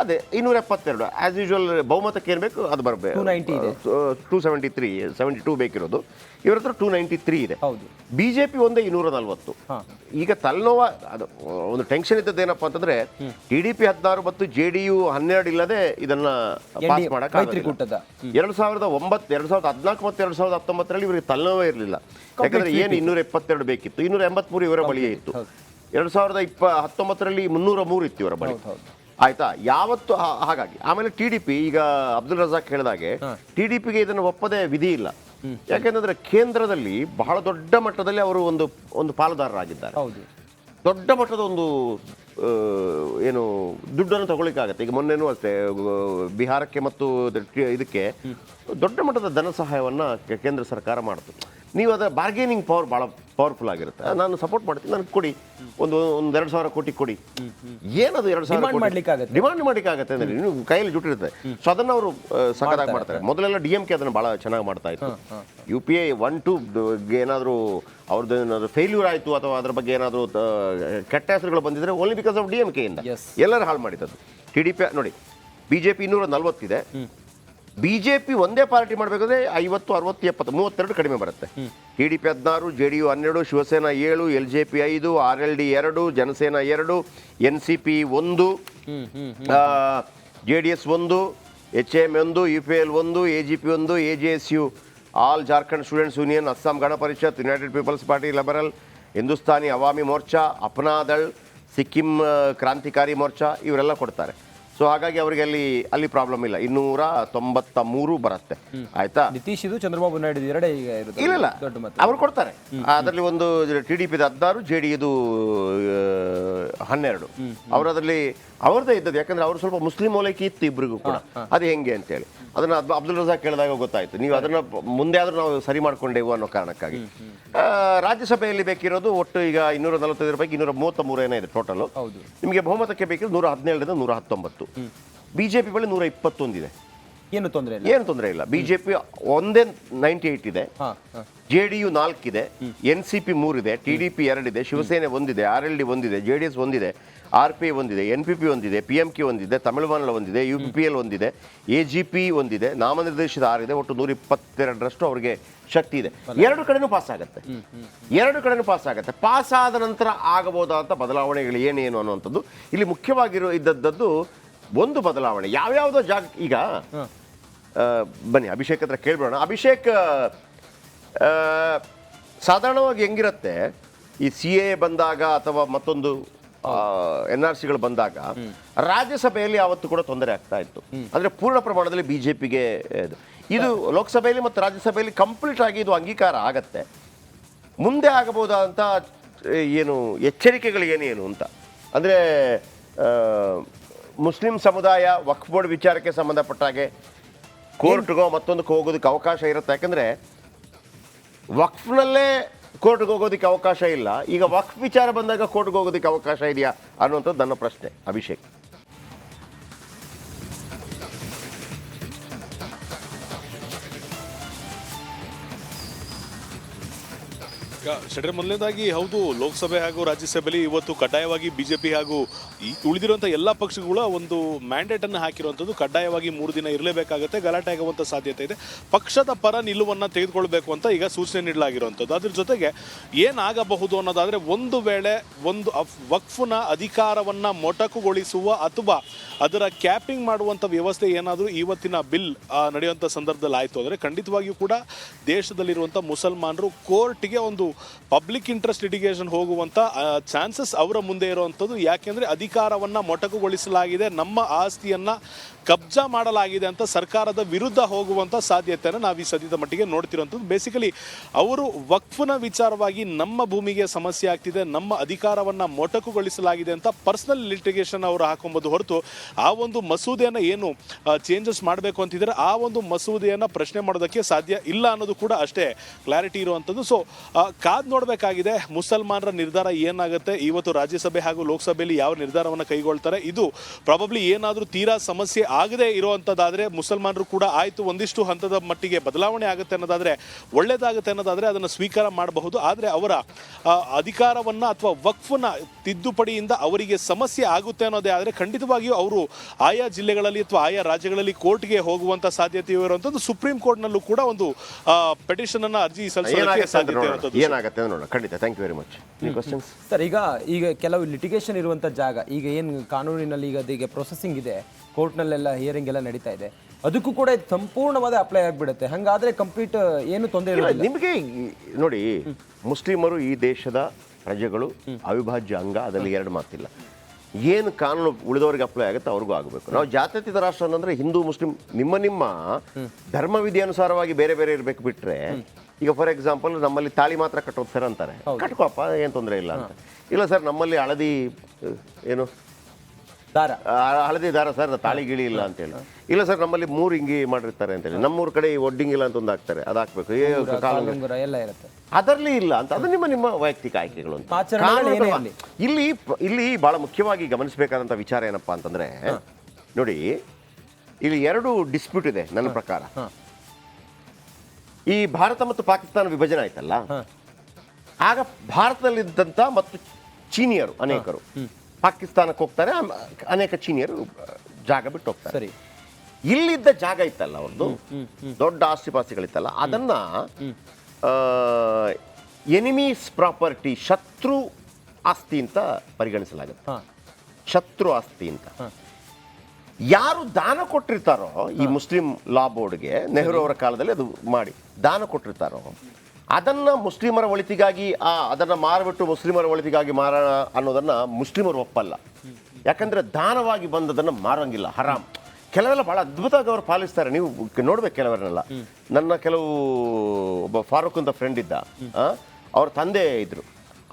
ಅದೇ 272 ಆಸ್ ಯೂಶುವಲ್. ಬಹುಮತಕ್ಕೆ ಏನ್ ಬೇಕು ಅದು ಬರಬೇಕು. 273, 72 ಬೇಕಿರೋದು. ಇವ್ರ ಹತ್ರ 293 ಇದೆ. ಬಿಜೆಪಿ ಒಂದೇ 240. ಈಗ ತಲೆನೋವ, ಅದು ಒಂದು ಟೆನ್ಷನ್ ಇದ್ದದ್ದೇನಪ್ಪ ಅಂತಂದ್ರೆ TDP 16 ಮತ್ತು JDU 12 ಇಲ್ಲದೆ ಇದನ್ನ ಪಾಸ್ ಮಾಡಕ್ 2009, 2014 ಮತ್ತು 2019 ಇವರಿಗೆ ತಲೆನೋವೇ ಇರಲಿಲ್ಲ. ಯಾಕಂದ್ರೆ ಏನು 272 ಬೇಕಿತ್ತು, 283 ಇವರ ಬಳಿಯೇ ಇತ್ತು. 2019 303 ಇತ್ತು ಇವರ ಬಳಿ. ಆಯ್ತಾ, ಯಾವತ್ತು ಹಾಗಾಗಿ. ಆಮೇಲೆ TDP, ಈಗ ಅಬ್ದುಲ್ ರಜಾಕ್ ಹೇಳಿದಾಗೆ TDPಗೆ ಇದನ್ನು ಒಪ್ಪದೆ ವಿಧಿ ಇಲ್ಲ. ಯಾಕೆಂದ್ರೆ ಕೇಂದ್ರದಲ್ಲಿ ಬಹಳ ದೊಡ್ಡ ಮಟ್ಟದಲ್ಲಿ ಅವರು ಒಂದು ಪಾಲುದಾರರಾಗಿದ್ದಾರೆ. ದೊಡ್ಡ ಮಟ್ಟದ ಒಂದು ಏನು ದುಡ್ಡನ್ನು ತಗೊಳ್ಳಿಕ್ಕಾಗತ್ತೆ. ಈಗ ಮೊನ್ನೆನೂ ಅಷ್ಟೇ ಬಿಹಾರಕ್ಕೆ ಮತ್ತು ಇದಕ್ಕೆ ದೊಡ್ಡ ಮಟ್ಟದ ಧನ ಸಹಾಯವನ್ನು ಕೇಂದ್ರ ಸರ್ಕಾರ ಮಾಡ್ತು. ನೀವು ಅದರ ಬಾರ್ಗೇನಿಂಗ್ ಪವರ್ ಭಾಳ ಪವರ್ಫುಲ್ ಆಗಿರುತ್ತೆ. ನಾನು ಸಪೋರ್ಟ್ ಮಾಡ್ತೀನಿ, ನನಗೆ ಕೊಡಿ, ಒಂದು 2,000 ಕೋಟಿ ಕೊಡಿ. ಏನದು 2,000 ಡಿಮಾಂಡ್ ಮಾಡಲಿಕ್ಕಾಗತ್ತೆ ಅಂದರೆ ನೀವು ಕೈಯಲ್ಲಿ ಜುಟ್ಟಿರುತ್ತೆ. ಸೊ ಅದನ್ನು ಅವರು ಸಖತ್ತಾಗಿ ಮಾಡ್ತಾರೆ. ಮೊದಲೆಲ್ಲ DMK ಅದನ್ನು ಭಾಳ ಚೆನ್ನಾಗಿ ಮಾಡ್ತಾ ಇತ್ತು. UPA 1-2 ಏನಾದರೂ ಅವ್ರದ್ದು ಏನಾದರೂ ಫೇಲ್ಯೂರ್ ಆಯಿತು ಅಥವಾ ಅದ್ರ ಬಗ್ಗೆ ಏನಾದರೂ ಕೆಟ್ಟ ಹೆಸರುಗಳು ಬಂದಿದ್ರೆ ಓನ್ಲಿ ಬಿಕಾಸ್ ಆಫ್ DMK ಇಂದ ಎಲ್ಲರೂ ಹಾಳು ಮಾಡಿದ್ದದು. TDP ನೋಡಿ, BJP 240 ಇದೆ. BJP ಒಂದೇ ಪಾರ್ಟಿ ಮಾಡಬೇಕಾದ್ರೆ 50, 60, 70, 32 ಕಡಿಮೆ ಬರುತ್ತೆ. TDP 16, JDU 12, Shiv Sena 7, LJP 5, RLD 2, Janasena 2, NCP 1, JDS 1, HM 1, UPL 1, AGP 1, AJSU all Jharkhand students union, Assam Gana Parishad, united peoples party, liberal, Hindustani Awami Morcha, Apna Dal, Sikkim Krantikari Morcha ಇವರೆಲ್ಲ ಕೊಡ್ತಾರೆ. ಸೊ ಹಾಗಾಗಿ ಅವರಿಗೆ ಅಲ್ಲಿ ಪ್ರಾಬ್ಲಮ್ ಇಲ್ಲ. 293 ಬರುತ್ತೆ. ಆಯ್ತಾ? ನಿತೀಶ್ ಇದು ಚಂದ್ರಬಾಬು ನಾಯ್ಡು ಎರಡೇ ಈಗ ಇರುತ್ತೆ. ಇಲ್ಲ ಅವರು ಕೊಡ್ತಾರೆ. ಅದರಲ್ಲಿ ಒಂದು TDP 16, JDU 12. ಅವರು ಅದರಲ್ಲಿ ಅವ್ರದ್ದೇ ಇದ್ದದ್ದು. ಯಾಕಂದ್ರೆ ಅವರು ಸ್ವಲ್ಪ ಮುಸ್ಲಿಂ ಓಲೈಕೆ ಇತ್ತು ಇಬ್ಬರಿಗೂ ಕೂಡ. ಅದು ಹೆಂಗೆ ಅಂತೇಳಿ ಅದನ್ನ ಅಬ್ದುಲ್ ರಜಾಕ್ ಕೇಳಿದಾಗ ಗೊತ್ತಾಯ್ತು. ನೀವು ಅದನ್ನ ಮುಂದೆ ಆದ್ರೂ ನಾವು ಸರಿ ಮಾಡ್ಕೊಂಡೇವು ಅನ್ನೋ ಕಾರಣಕ್ಕಾಗಿ. ರಾಜ್ಯಸಭೆಯಲ್ಲಿ ಬೇಕಿರೋದು ಒಟ್ಟು ಈಗ 245 ಪೈಕಿ 233 ಏನೋ ಇದೆ ಟೋಟಲ್. ನಿಮಗೆ ಬಹುಮತಕ್ಕೆ ಬೇಕಿರೋದು 117ರಿಂದ 119. BJP ಬಳಿ 121 ಇದೆ. ಏನು ತೊಂದರೆ ಇಲ್ಲ. BJP ಒಂದೇ 98 ಇದೆ. JDU 4 ಇದೆ, NCP 3 ಇದೆ, TDP 2 ಇದೆ, ಶಿವಸೇನೆ 1 ಇದೆ, RLD 1 ಇದೆ, JDS 1 ಇದೆ, RPI 1 ಇದೆ, NPP 1 ಇದೆ, PMK 1 ಇದೆ, ತಮಿಳುನಾಡು 1 ಇದೆ, UPL 1 ಇದೆ, AGP 1 ಇದೆ, ನಾಮನಿರ್ದೇಶಿತ 6 ಇದೆ. ಒಟ್ಟು 122ರಷ್ಟು ಅವರಿಗೆ ಶಕ್ತಿ ಇದೆ. ಎರಡು ಕಡೆನೂ ಪಾಸ್ ಆಗುತ್ತೆ. ಪಾಸ್ ಆದ ನಂತರ ಆಗಬಹುದಾದಂಥ ಬದಲಾವಣೆಗಳು ಏನೇನು ಅನ್ನುವಂಥದ್ದು ಇಲ್ಲಿ ಇದ್ದದ್ದು ಒಂದು ಬದಲಾವಣೆ. ಯಾವ್ಯಾವುದೋ ಜಾಗ ಈಗ ಬನ್ನಿ ಅಭಿಷೇಕ್ ಹತ್ರ ಕೇಳ್ಬಿಡೋಣ. ಅಭಿಷೇಕ್, ಸಾಧಾರಣವಾಗಿ ಹೆಂಗಿರುತ್ತೆ ಈ CAA ಬಂದಾಗ ಅಥವಾ ಮತ್ತೊಂದು NRCಗಳು ಬಂದಾಗ ರಾಜ್ಯಸಭೆಯಲ್ಲಿ ಯಾವತ್ತೂ ಕೂಡ ತೊಂದರೆ ಆಗ್ತಾ ಇತ್ತು. ಅಂದರೆ ಪೂರ್ಣ ಪ್ರಮಾಣದಲ್ಲಿ BJPಗೆ ಇದು ಲೋಕಸಭೆಯಲ್ಲಿ ಮತ್ತು ರಾಜ್ಯಸಭೆಯಲ್ಲಿ ಕಂಪ್ಲೀಟ್ ಆಗಿ ಇದು ಅಂಗೀಕಾರ ಆಗತ್ತೆ. ಮುಂದೆ ಆಗಬಹುದಾದಂಥ ಏನು ಎಚ್ಚರಿಕೆಗಳು ಏನೇನು ಅಂತ ಅಂದರೆ ಮುಸ್ಲಿಂ ಸಮುದಾಯ ವಕ್ಫ್ ಬೋರ್ಡ್ ವಿಚಾರಕ್ಕೆ ಸಂಬಂಧಪಟ್ಟಾಗೆ ಕೋರ್ಟ್ಗೋ ಮತ್ತೊಂದಕ್ಕೆ ಹೋಗೋದಕ್ಕೆ ಅವಕಾಶ ಇರುತ್ತೆ. ಯಾಕಂದರೆ ವಕ್ಫ್ನಲ್ಲೇ ಕೋರ್ಟ್ಗೆ ಹೋಗೋದಕ್ಕೆ ಅವಕಾಶ ಇಲ್ಲ. ಈಗ ವಕ್ಫ್ ವಿಚಾರ ಬಂದಾಗ ಕೋರ್ಟ್ಗೆ ಹೋಗೋದಕ್ಕೆ ಅವಕಾಶ ಇದೆಯಾ ಅನ್ನುವಂಥದ್ದು ನನ್ನ ಪ್ರಶ್ನೆ. ಅಭಿಷೇಕ್, ಶೆಟ್ರೆ, ಮೊದಲನೇದಾಗಿ ಹೌದು, ಲೋಕಸಭೆ ಹಾಗೂ ರಾಜ್ಯಸಭೆಯಲ್ಲಿ ಇವತ್ತು ಕಡ್ಡಾಯವಾಗಿ BJP ಹಾಗೂ ಉಳಿದಿರುವಂಥ ಎಲ್ಲ ಪಕ್ಷಗಳ ಒಂದು ಮ್ಯಾಂಡೇಟನ್ನು ಹಾಕಿರುವಂಥದ್ದು ಕಡ್ಡಾಯವಾಗಿ 3 ದಿನ ಇರಲೇಬೇಕಾಗುತ್ತೆ. ಗಲಾಟೆ ಆಗುವಂಥ ಸಾಧ್ಯತೆ ಇದೆ. ಪಕ್ಷದ ಪರ ನಿಲುವನ್ನು ತೆಗೆದುಕೊಳ್ಬೇಕು ಅಂತ ಈಗ ಸೂಚನೆ ನೀಡಲಾಗಿರುವಂಥದ್ದು. ಅದ್ರ ಜೊತೆಗೆ ಏನಾಗಬಹುದು ಅನ್ನೋದಾದರೆ, ಒಂದು ವೇಳೆ ಒಂದು ವಕ್ಫ್ನ ಅಧಿಕಾರವನ್ನು ಮೊಟಕುಗೊಳಿಸುವ ಅಥವಾ ಅದರ ಕ್ಯಾಪಿಂಗ್ ಮಾಡುವಂಥ ವ್ಯವಸ್ಥೆ ಏನಾದರೂ ಇವತ್ತಿನ ಬಿಲ್ ನಡೆಯುವಂಥ ಸಂದರ್ಭದಲ್ಲಿ ಆಯಿತು ಅಂದರೆ ಖಂಡಿತವಾಗಿಯೂ ಕೂಡ ದೇಶದಲ್ಲಿರುವಂಥ ಮುಸಲ್ಮಾನರು ಕೋರ್ಟ್ಗೆ ಒಂದು ಪಬ್ಲಿಕ್ ಇಂಟ್ರೆಸ್ಟ್ ಲಿಟಿಗೇಷನ್ ಹೋಗುವಂಥ ಚಾನ್ಸಸ್ ಅವರ ಮುಂದೆ ಇರುವಂಥದ್ದು. ಯಾಕೆಂದರೆ ಅಧಿಕಾರವನ್ನು ಮೊಟಕುಗೊಳಿಸಲಾಗಿದೆ, ನಮ್ಮ ಆಸ್ತಿಯನ್ನು ಕಬ್ಜಾ ಮಾಡಲಾಗಿದೆ ಅಂತ ಸರ್ಕಾರದ ವಿರುದ್ಧ ಹೋಗುವಂಥ ಸಾಧ್ಯತೆಯನ್ನು ನಾವು ಈ ಸದ್ಯದ ಮಟ್ಟಿಗೆ ನೋಡ್ತಿರುವಂಥದ್ದು. ಬೇಸಿಕಲಿ ಅವರು ವಕ್ಫ್ನ ವಿಚಾರವಾಗಿ ನಮ್ಮ ಭೂಮಿಗೆ ಸಮಸ್ಯೆ ಆಗ್ತಿದೆ, ನಮ್ಮ ಅಧಿಕಾರವನ್ನು ಮೊಟಕುಗೊಳಿಸಲಾಗಿದೆ ಅಂತ ಪರ್ಸನಲ್ ಲಿಟಿಗೇಷನ್ ಅವರು ಹಾಕೊಂಬೋದು ಹೊರತು ಆ ಒಂದು ಮಸೂದೆಯನ್ನು ಏನು ಚೇಂಜಸ್ ಮಾಡಬೇಕು ಅಂತಿದ್ದಾರೆ ಆ ಒಂದು ಮಸೂದೆಯನ್ನು ಪ್ರಶ್ನೆ ಮಾಡೋದಕ್ಕೆ ಸಾಧ್ಯ ಇಲ್ಲ ಅನ್ನೋದು ಕೂಡ ಅಷ್ಟೇ ಕ್ಲಾರಿಟಿ ಇರುವಂಥದ್ದು. ಸೊ ಕಾದು ನೋಡಬೇಕಾಗಿದೆ ಮುಸಲ್ಮಾನರ ನಿರ್ಧಾರ ಏನಾಗುತ್ತೆ. ಇವತ್ತು ರಾಜ್ಯಸಭೆ ಹಾಗೂ ಲೋಕಸಭೆಯಲ್ಲಿ ಯಾವ ನಿರ್ಧಾರವನ್ನು ಕೈಗೊಳ್ತಾರೆ. ಇದು ಪ್ರಾಬಬ್ಲಿ ಏನಾದರೂ ತೀರಾ ಸಮಸ್ಯೆ ಆಗದೆ ಇರುವಂಥದ್ದಾದರೆ ಮುಸಲ್ಮಾನರು ಕೂಡ ಆಯಿತು ಒಂದಿಷ್ಟು ಹಂತದ ಮಟ್ಟಿಗೆ ಬದಲಾವಣೆ ಆಗುತ್ತೆ ಅನ್ನೋದಾದರೆ, ಒಳ್ಳೆಯದಾಗುತ್ತೆ ಅನ್ನೋದಾದರೆ ಅದನ್ನು ಸ್ವೀಕಾರ ಮಾಡಬಹುದು. ಆದರೆ ಅವರ ಅಧಿಕಾರವನ್ನು ಅಥವಾ ವಕ್ಫ್ನ ತಿದ್ದುಪಡಿಯಿಂದ ಅವರಿಗೆ ಸಮಸ್ಯೆ ಆಗುತ್ತೆ ಅನ್ನೋದೇ ಆದರೆ ಖಂಡಿತವಾಗಿಯೂ ಅವರು ಆಯಾ ಜಿಲ್ಲೆಗಳಲ್ಲಿ ಅಥವಾ ಆಯಾ ರಾಜ್ಯಗಳಲ್ಲಿ ಕೋರ್ಟ್ಗೆ ಹೋಗುವಂಥ ಸಾಧ್ಯತೆ ಇರುವಂಥದ್ದು. ಸುಪ್ರೀಂ ಕೋರ್ಟ್ನಲ್ಲೂ ಕೂಡ ಒಂದು ಪೆಟಿಷನ್ ಅನ್ನು ಅರ್ಜಿ ಸಲ್ಲಿಸೋದಕ್ಕೆ ಸಾಧ್ಯತೆ ಇರುತ್ತದೆ. ಏನಾಗುತ್ತೆ ನೋಡೋಣ. ಖಂಡಿತ. Thank you very much. Sir, ಈಗ ಕೆಲವು ಲಿಟಿಗೇಷನ್ ಇರುವಂಥ ಜಾಗ ಈಗ ಏನು ಕಾನೂನಿನಲ್ಲಿ ಈಗ ಪ್ರೊಸೆಸಿಂಗ್ ಇದೆ, ಕೋರ್ಟ್ನಲ್ಲೆಲ್ಲ ಹಿಯರಿಂಗ್ ಎಲ್ಲ ನಡೀತಾ ಇದೆ, ಅದಕ್ಕೂ ಕೂಡ ಸಂಪೂರ್ಣವಾದ ಅಪ್ಲೈ ಆಗಿಬಿಡುತ್ತೆ. ಹಾಗಾದ್ರೆ ಕಂಪ್ಲೀಟ್ ಏನು ತೊಂದರೆ ಇಲ್ಲ. ನಿಮಗೆ ನೋಡಿ, ಮುಸ್ಲಿಮರು ಈ ದೇಶದ ಪ್ರಜೆಗಳು, ಅವಿಭಾಜ್ಯ ಅಂಗ, ಅದರಲ್ಲಿ ಎರಡು ಮಾತಿಲ್ಲ. ಏನು ಕಾನೂನು ಉಳಿದವರಿಗೆ ಅಪ್ಲೈ ಆಗುತ್ತೆ ಅವ್ರಿಗೂ ಆಗಬೇಕು. ನಾವು ಜಾತ್ಯತೀತ ರಾಷ್ಟ್ರ ಅಂದರೆ ಹಿಂದೂ ಮುಸ್ಲಿಂ ನಿಮ್ಮ ಧರ್ಮವಿಧಿ ಅನುಸಾರವಾಗಿ ಬೇರೆ ಬೇರೆ ಇರಬೇಕು ಬಿಟ್ಟರೆ ಈಗ ಫಾರ್ ಎಕ್ಸಾಂಪಲ್ ನಮ್ಮಲ್ಲಿ ತಾಳಿ ಮಾತ್ರ ಕಟ್ಟೋದು ಸರ್ ಅಂತಾರೆ, ಕಟ್ಕೋಪ್ಪ ಏನು ತೊಂದರೆ ಇಲ್ಲ ಅಂತ. ಇಲ್ಲ ಸರ್ ನಮ್ಮಲ್ಲಿ ಹಳದಿ ಏನು ದಾರ, ಹಳದಿ ದಾರ ಸರ್ ತಾಳಿ ಗಿಳಿ ಇಲ್ಲ ಅಂತೇಳಿ. ಇಲ್ಲ ಸರ್ ನಮ್ಮಲ್ಲಿ 3 ಹಿಂಗಿ ಮಾಡಿರ್ತಾರೆ ಅಂತೇಳಿ. ನಮ್ಮೂರ ಕಡೆ ಒಡ್ಡಿಂಗಿಲ್ಲ ಅಂತ ಒಂದು ಹಾಕ್ತಾರೆ, ಅದು ಹಾಕ್ಬೇಕು. ಎಲ್ಲ ಇರುತ್ತೆ, ಅದರಲ್ಲಿ ಇಲ್ಲ ಅಂತ. ಅದು ನಿಮ್ಮ ವೈಯಕ್ತಿಕ ಆಯ್ಕೆಗಳು ಅಂತ. ಆಚರಣೆಗಳು ಏನೇ ಇರಲಿ. ಇಲ್ಲಿ ಬಹಳ ಮುಖ್ಯವಾಗಿ ಗಮನಿಸಬೇಕಾದಂಥ ವಿಚಾರ ಏನಪ್ಪಾ ಅಂತಂದ್ರೆ, ನೋಡಿ ಇಲ್ಲಿ 2 ಡಿಸ್ಪ್ಯೂಟ್ ಇದೆ ನನ್ನ ಪ್ರಕಾರ. ಈ ಭಾರತ ಮತ್ತು ಪಾಕಿಸ್ತಾನ ವಿಭಜನೆ ಆಯ್ತಲ್ಲ, ಆಗ ಭಾರತದಲ್ಲಿದ್ದಂಥ ಮತ್ತು ಚೀನಿಯರು ಅನೇಕರು ಪಾಕಿಸ್ತಾನಕ್ಕೆ ಹೋಗ್ತಾರೆ, ಅನೇಕ ಚೀನಿಯರು ಜಾಗ ಬಿಟ್ಟು ಹೋಗ್ತಾರೆ. ಸರಿ, ಇಲ್ಲಿದ್ದ ಜಾಗ ಇತ್ತಲ್ಲ ಅವ್ರದ್ದು, ದೊಡ್ಡ ಆಸ್ತಿಪಾಸ್ತಿಗಳಿತ್ತಲ್ಲ, ಅದನ್ನ ಎನಿಮೀಸ್ ಪ್ರಾಪರ್ಟಿ, ಶತ್ರು ಆಸ್ತಿ ಅಂತ ಪರಿಗಣಿಸಲಾಗುತ್ತೆ. ಶತ್ರು ಆಸ್ತಿ ಅಂತ ಯಾರು ದಾನ ಕೊಟ್ಟಿರ್ತಾರೋ ಈ ಮುಸ್ಲಿಂ ಲಾ ಬೋರ್ಡ್ಗೆ, ನೆಹರು ಅವರ ಕಾಲದಲ್ಲಿ ಅದು ಮಾಡಿ ದಾನ ಕೊಟ್ಟಿರ್ತಾರೋ, ಅದನ್ನ ಮುಸ್ಲಿಮರ ಒಳಿತಿಗಾಗಿ ಅದನ್ನ ಮಾರಿಬಿಟ್ಟು ಮುಸ್ಲಿಮರ ಒಳಿತಿಗಾಗಿ ಮಾರೋಣ ಅನ್ನೋದನ್ನ ಮುಸ್ಲಿಮರು ಒಪ್ಪಲ್ಲ. ಯಾಕಂದ್ರೆ ದಾನವಾಗಿ ಬಂದದನ್ನ ಮಾರಂಗಿಲ್ಲ, ಹರಾಮ್. ಕೆಲವೆಲ್ಲ ಬಹಳ ಅದ್ಭುತವಾಗಿ ಅವರು ಪಾಲಿಸ್ತಾರೆ, ನೀವು ನೋಡ್ಬೇಕು ಕೆಲವರನ್ನೆಲ್ಲ. ನನ್ನ ಕೆಲವು ಒಬ್ಬ ಫಾರೂಕ್ ಅಂತ ಫ್ರೆಂಡ್ ಇದ್ದ, ಅವ್ರ ತಂದೆ ಇದ್ರು,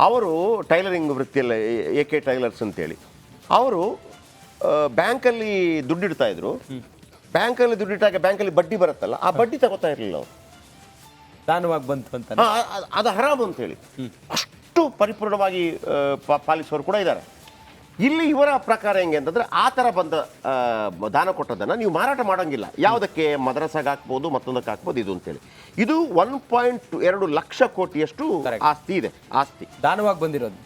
ಅವರು ಟೈಲರಿಂಗ್ ವೃತ್ತಿಯಲ್ಲ, AK ಟೈಲರ್ಸ್ ಅಂತೇಳಿ. ಅವರು ಬ್ಯಾಂಕಲ್ಲಿ ದುಡ್ಡಿಡ್ತಾ ಇದ್ರು. ಬ್ಯಾಂಕಲ್ಲಿ ದುಡ್ಡಿಟ್ಟಾಗ ಬ್ಯಾಂಕಲ್ಲಿ ಬಡ್ಡಿ ಬರುತ್ತಲ್ಲ, ಆ ಬಡ್ಡಿ ತಗೋತಾ ಇರಲಿಲ್ಲ ಅವರು, ದಾನವಾಗಿ ಬಂತು ಅಂತ. ಅದು ಹರಾಮ್ ಅಂತೇಳಿ ಅಷ್ಟು ಪರಿಪೂರ್ಣವಾಗಿ ಪಾಲಿಸುವವರು ಕೂಡ ಇದ್ದಾರೆ. ಇಲ್ಲಿ ಇವರ ಪ್ರಕಾರ ಹೆಂಗೆ ಅಂತಂದ್ರೆ, ಆ ಥರ ಬಂದ ದಾನ ಕೊಟ್ಟದನ್ನು ನೀವು ಮಾರಾಟ ಮಾಡೋಂಗಿಲ್ಲ. ಯಾವುದಕ್ಕೆ? ಮದ್ರಸಾಗೆ ಹಾಕ್ಬೋದು, ಮತ್ತೊಂದಕ್ಕೆ ಹಾಕ್ಬೋದು, ಇದು ಅಂತೇಳಿ. ಇದು 1.2 ಲಕ್ಷ ಕೋಟಿಯಷ್ಟು ಆಸ್ತಿ ಇದೆ, ಆಸ್ತಿ ದಾನವಾಗಿ ಬಂದಿರೋದು.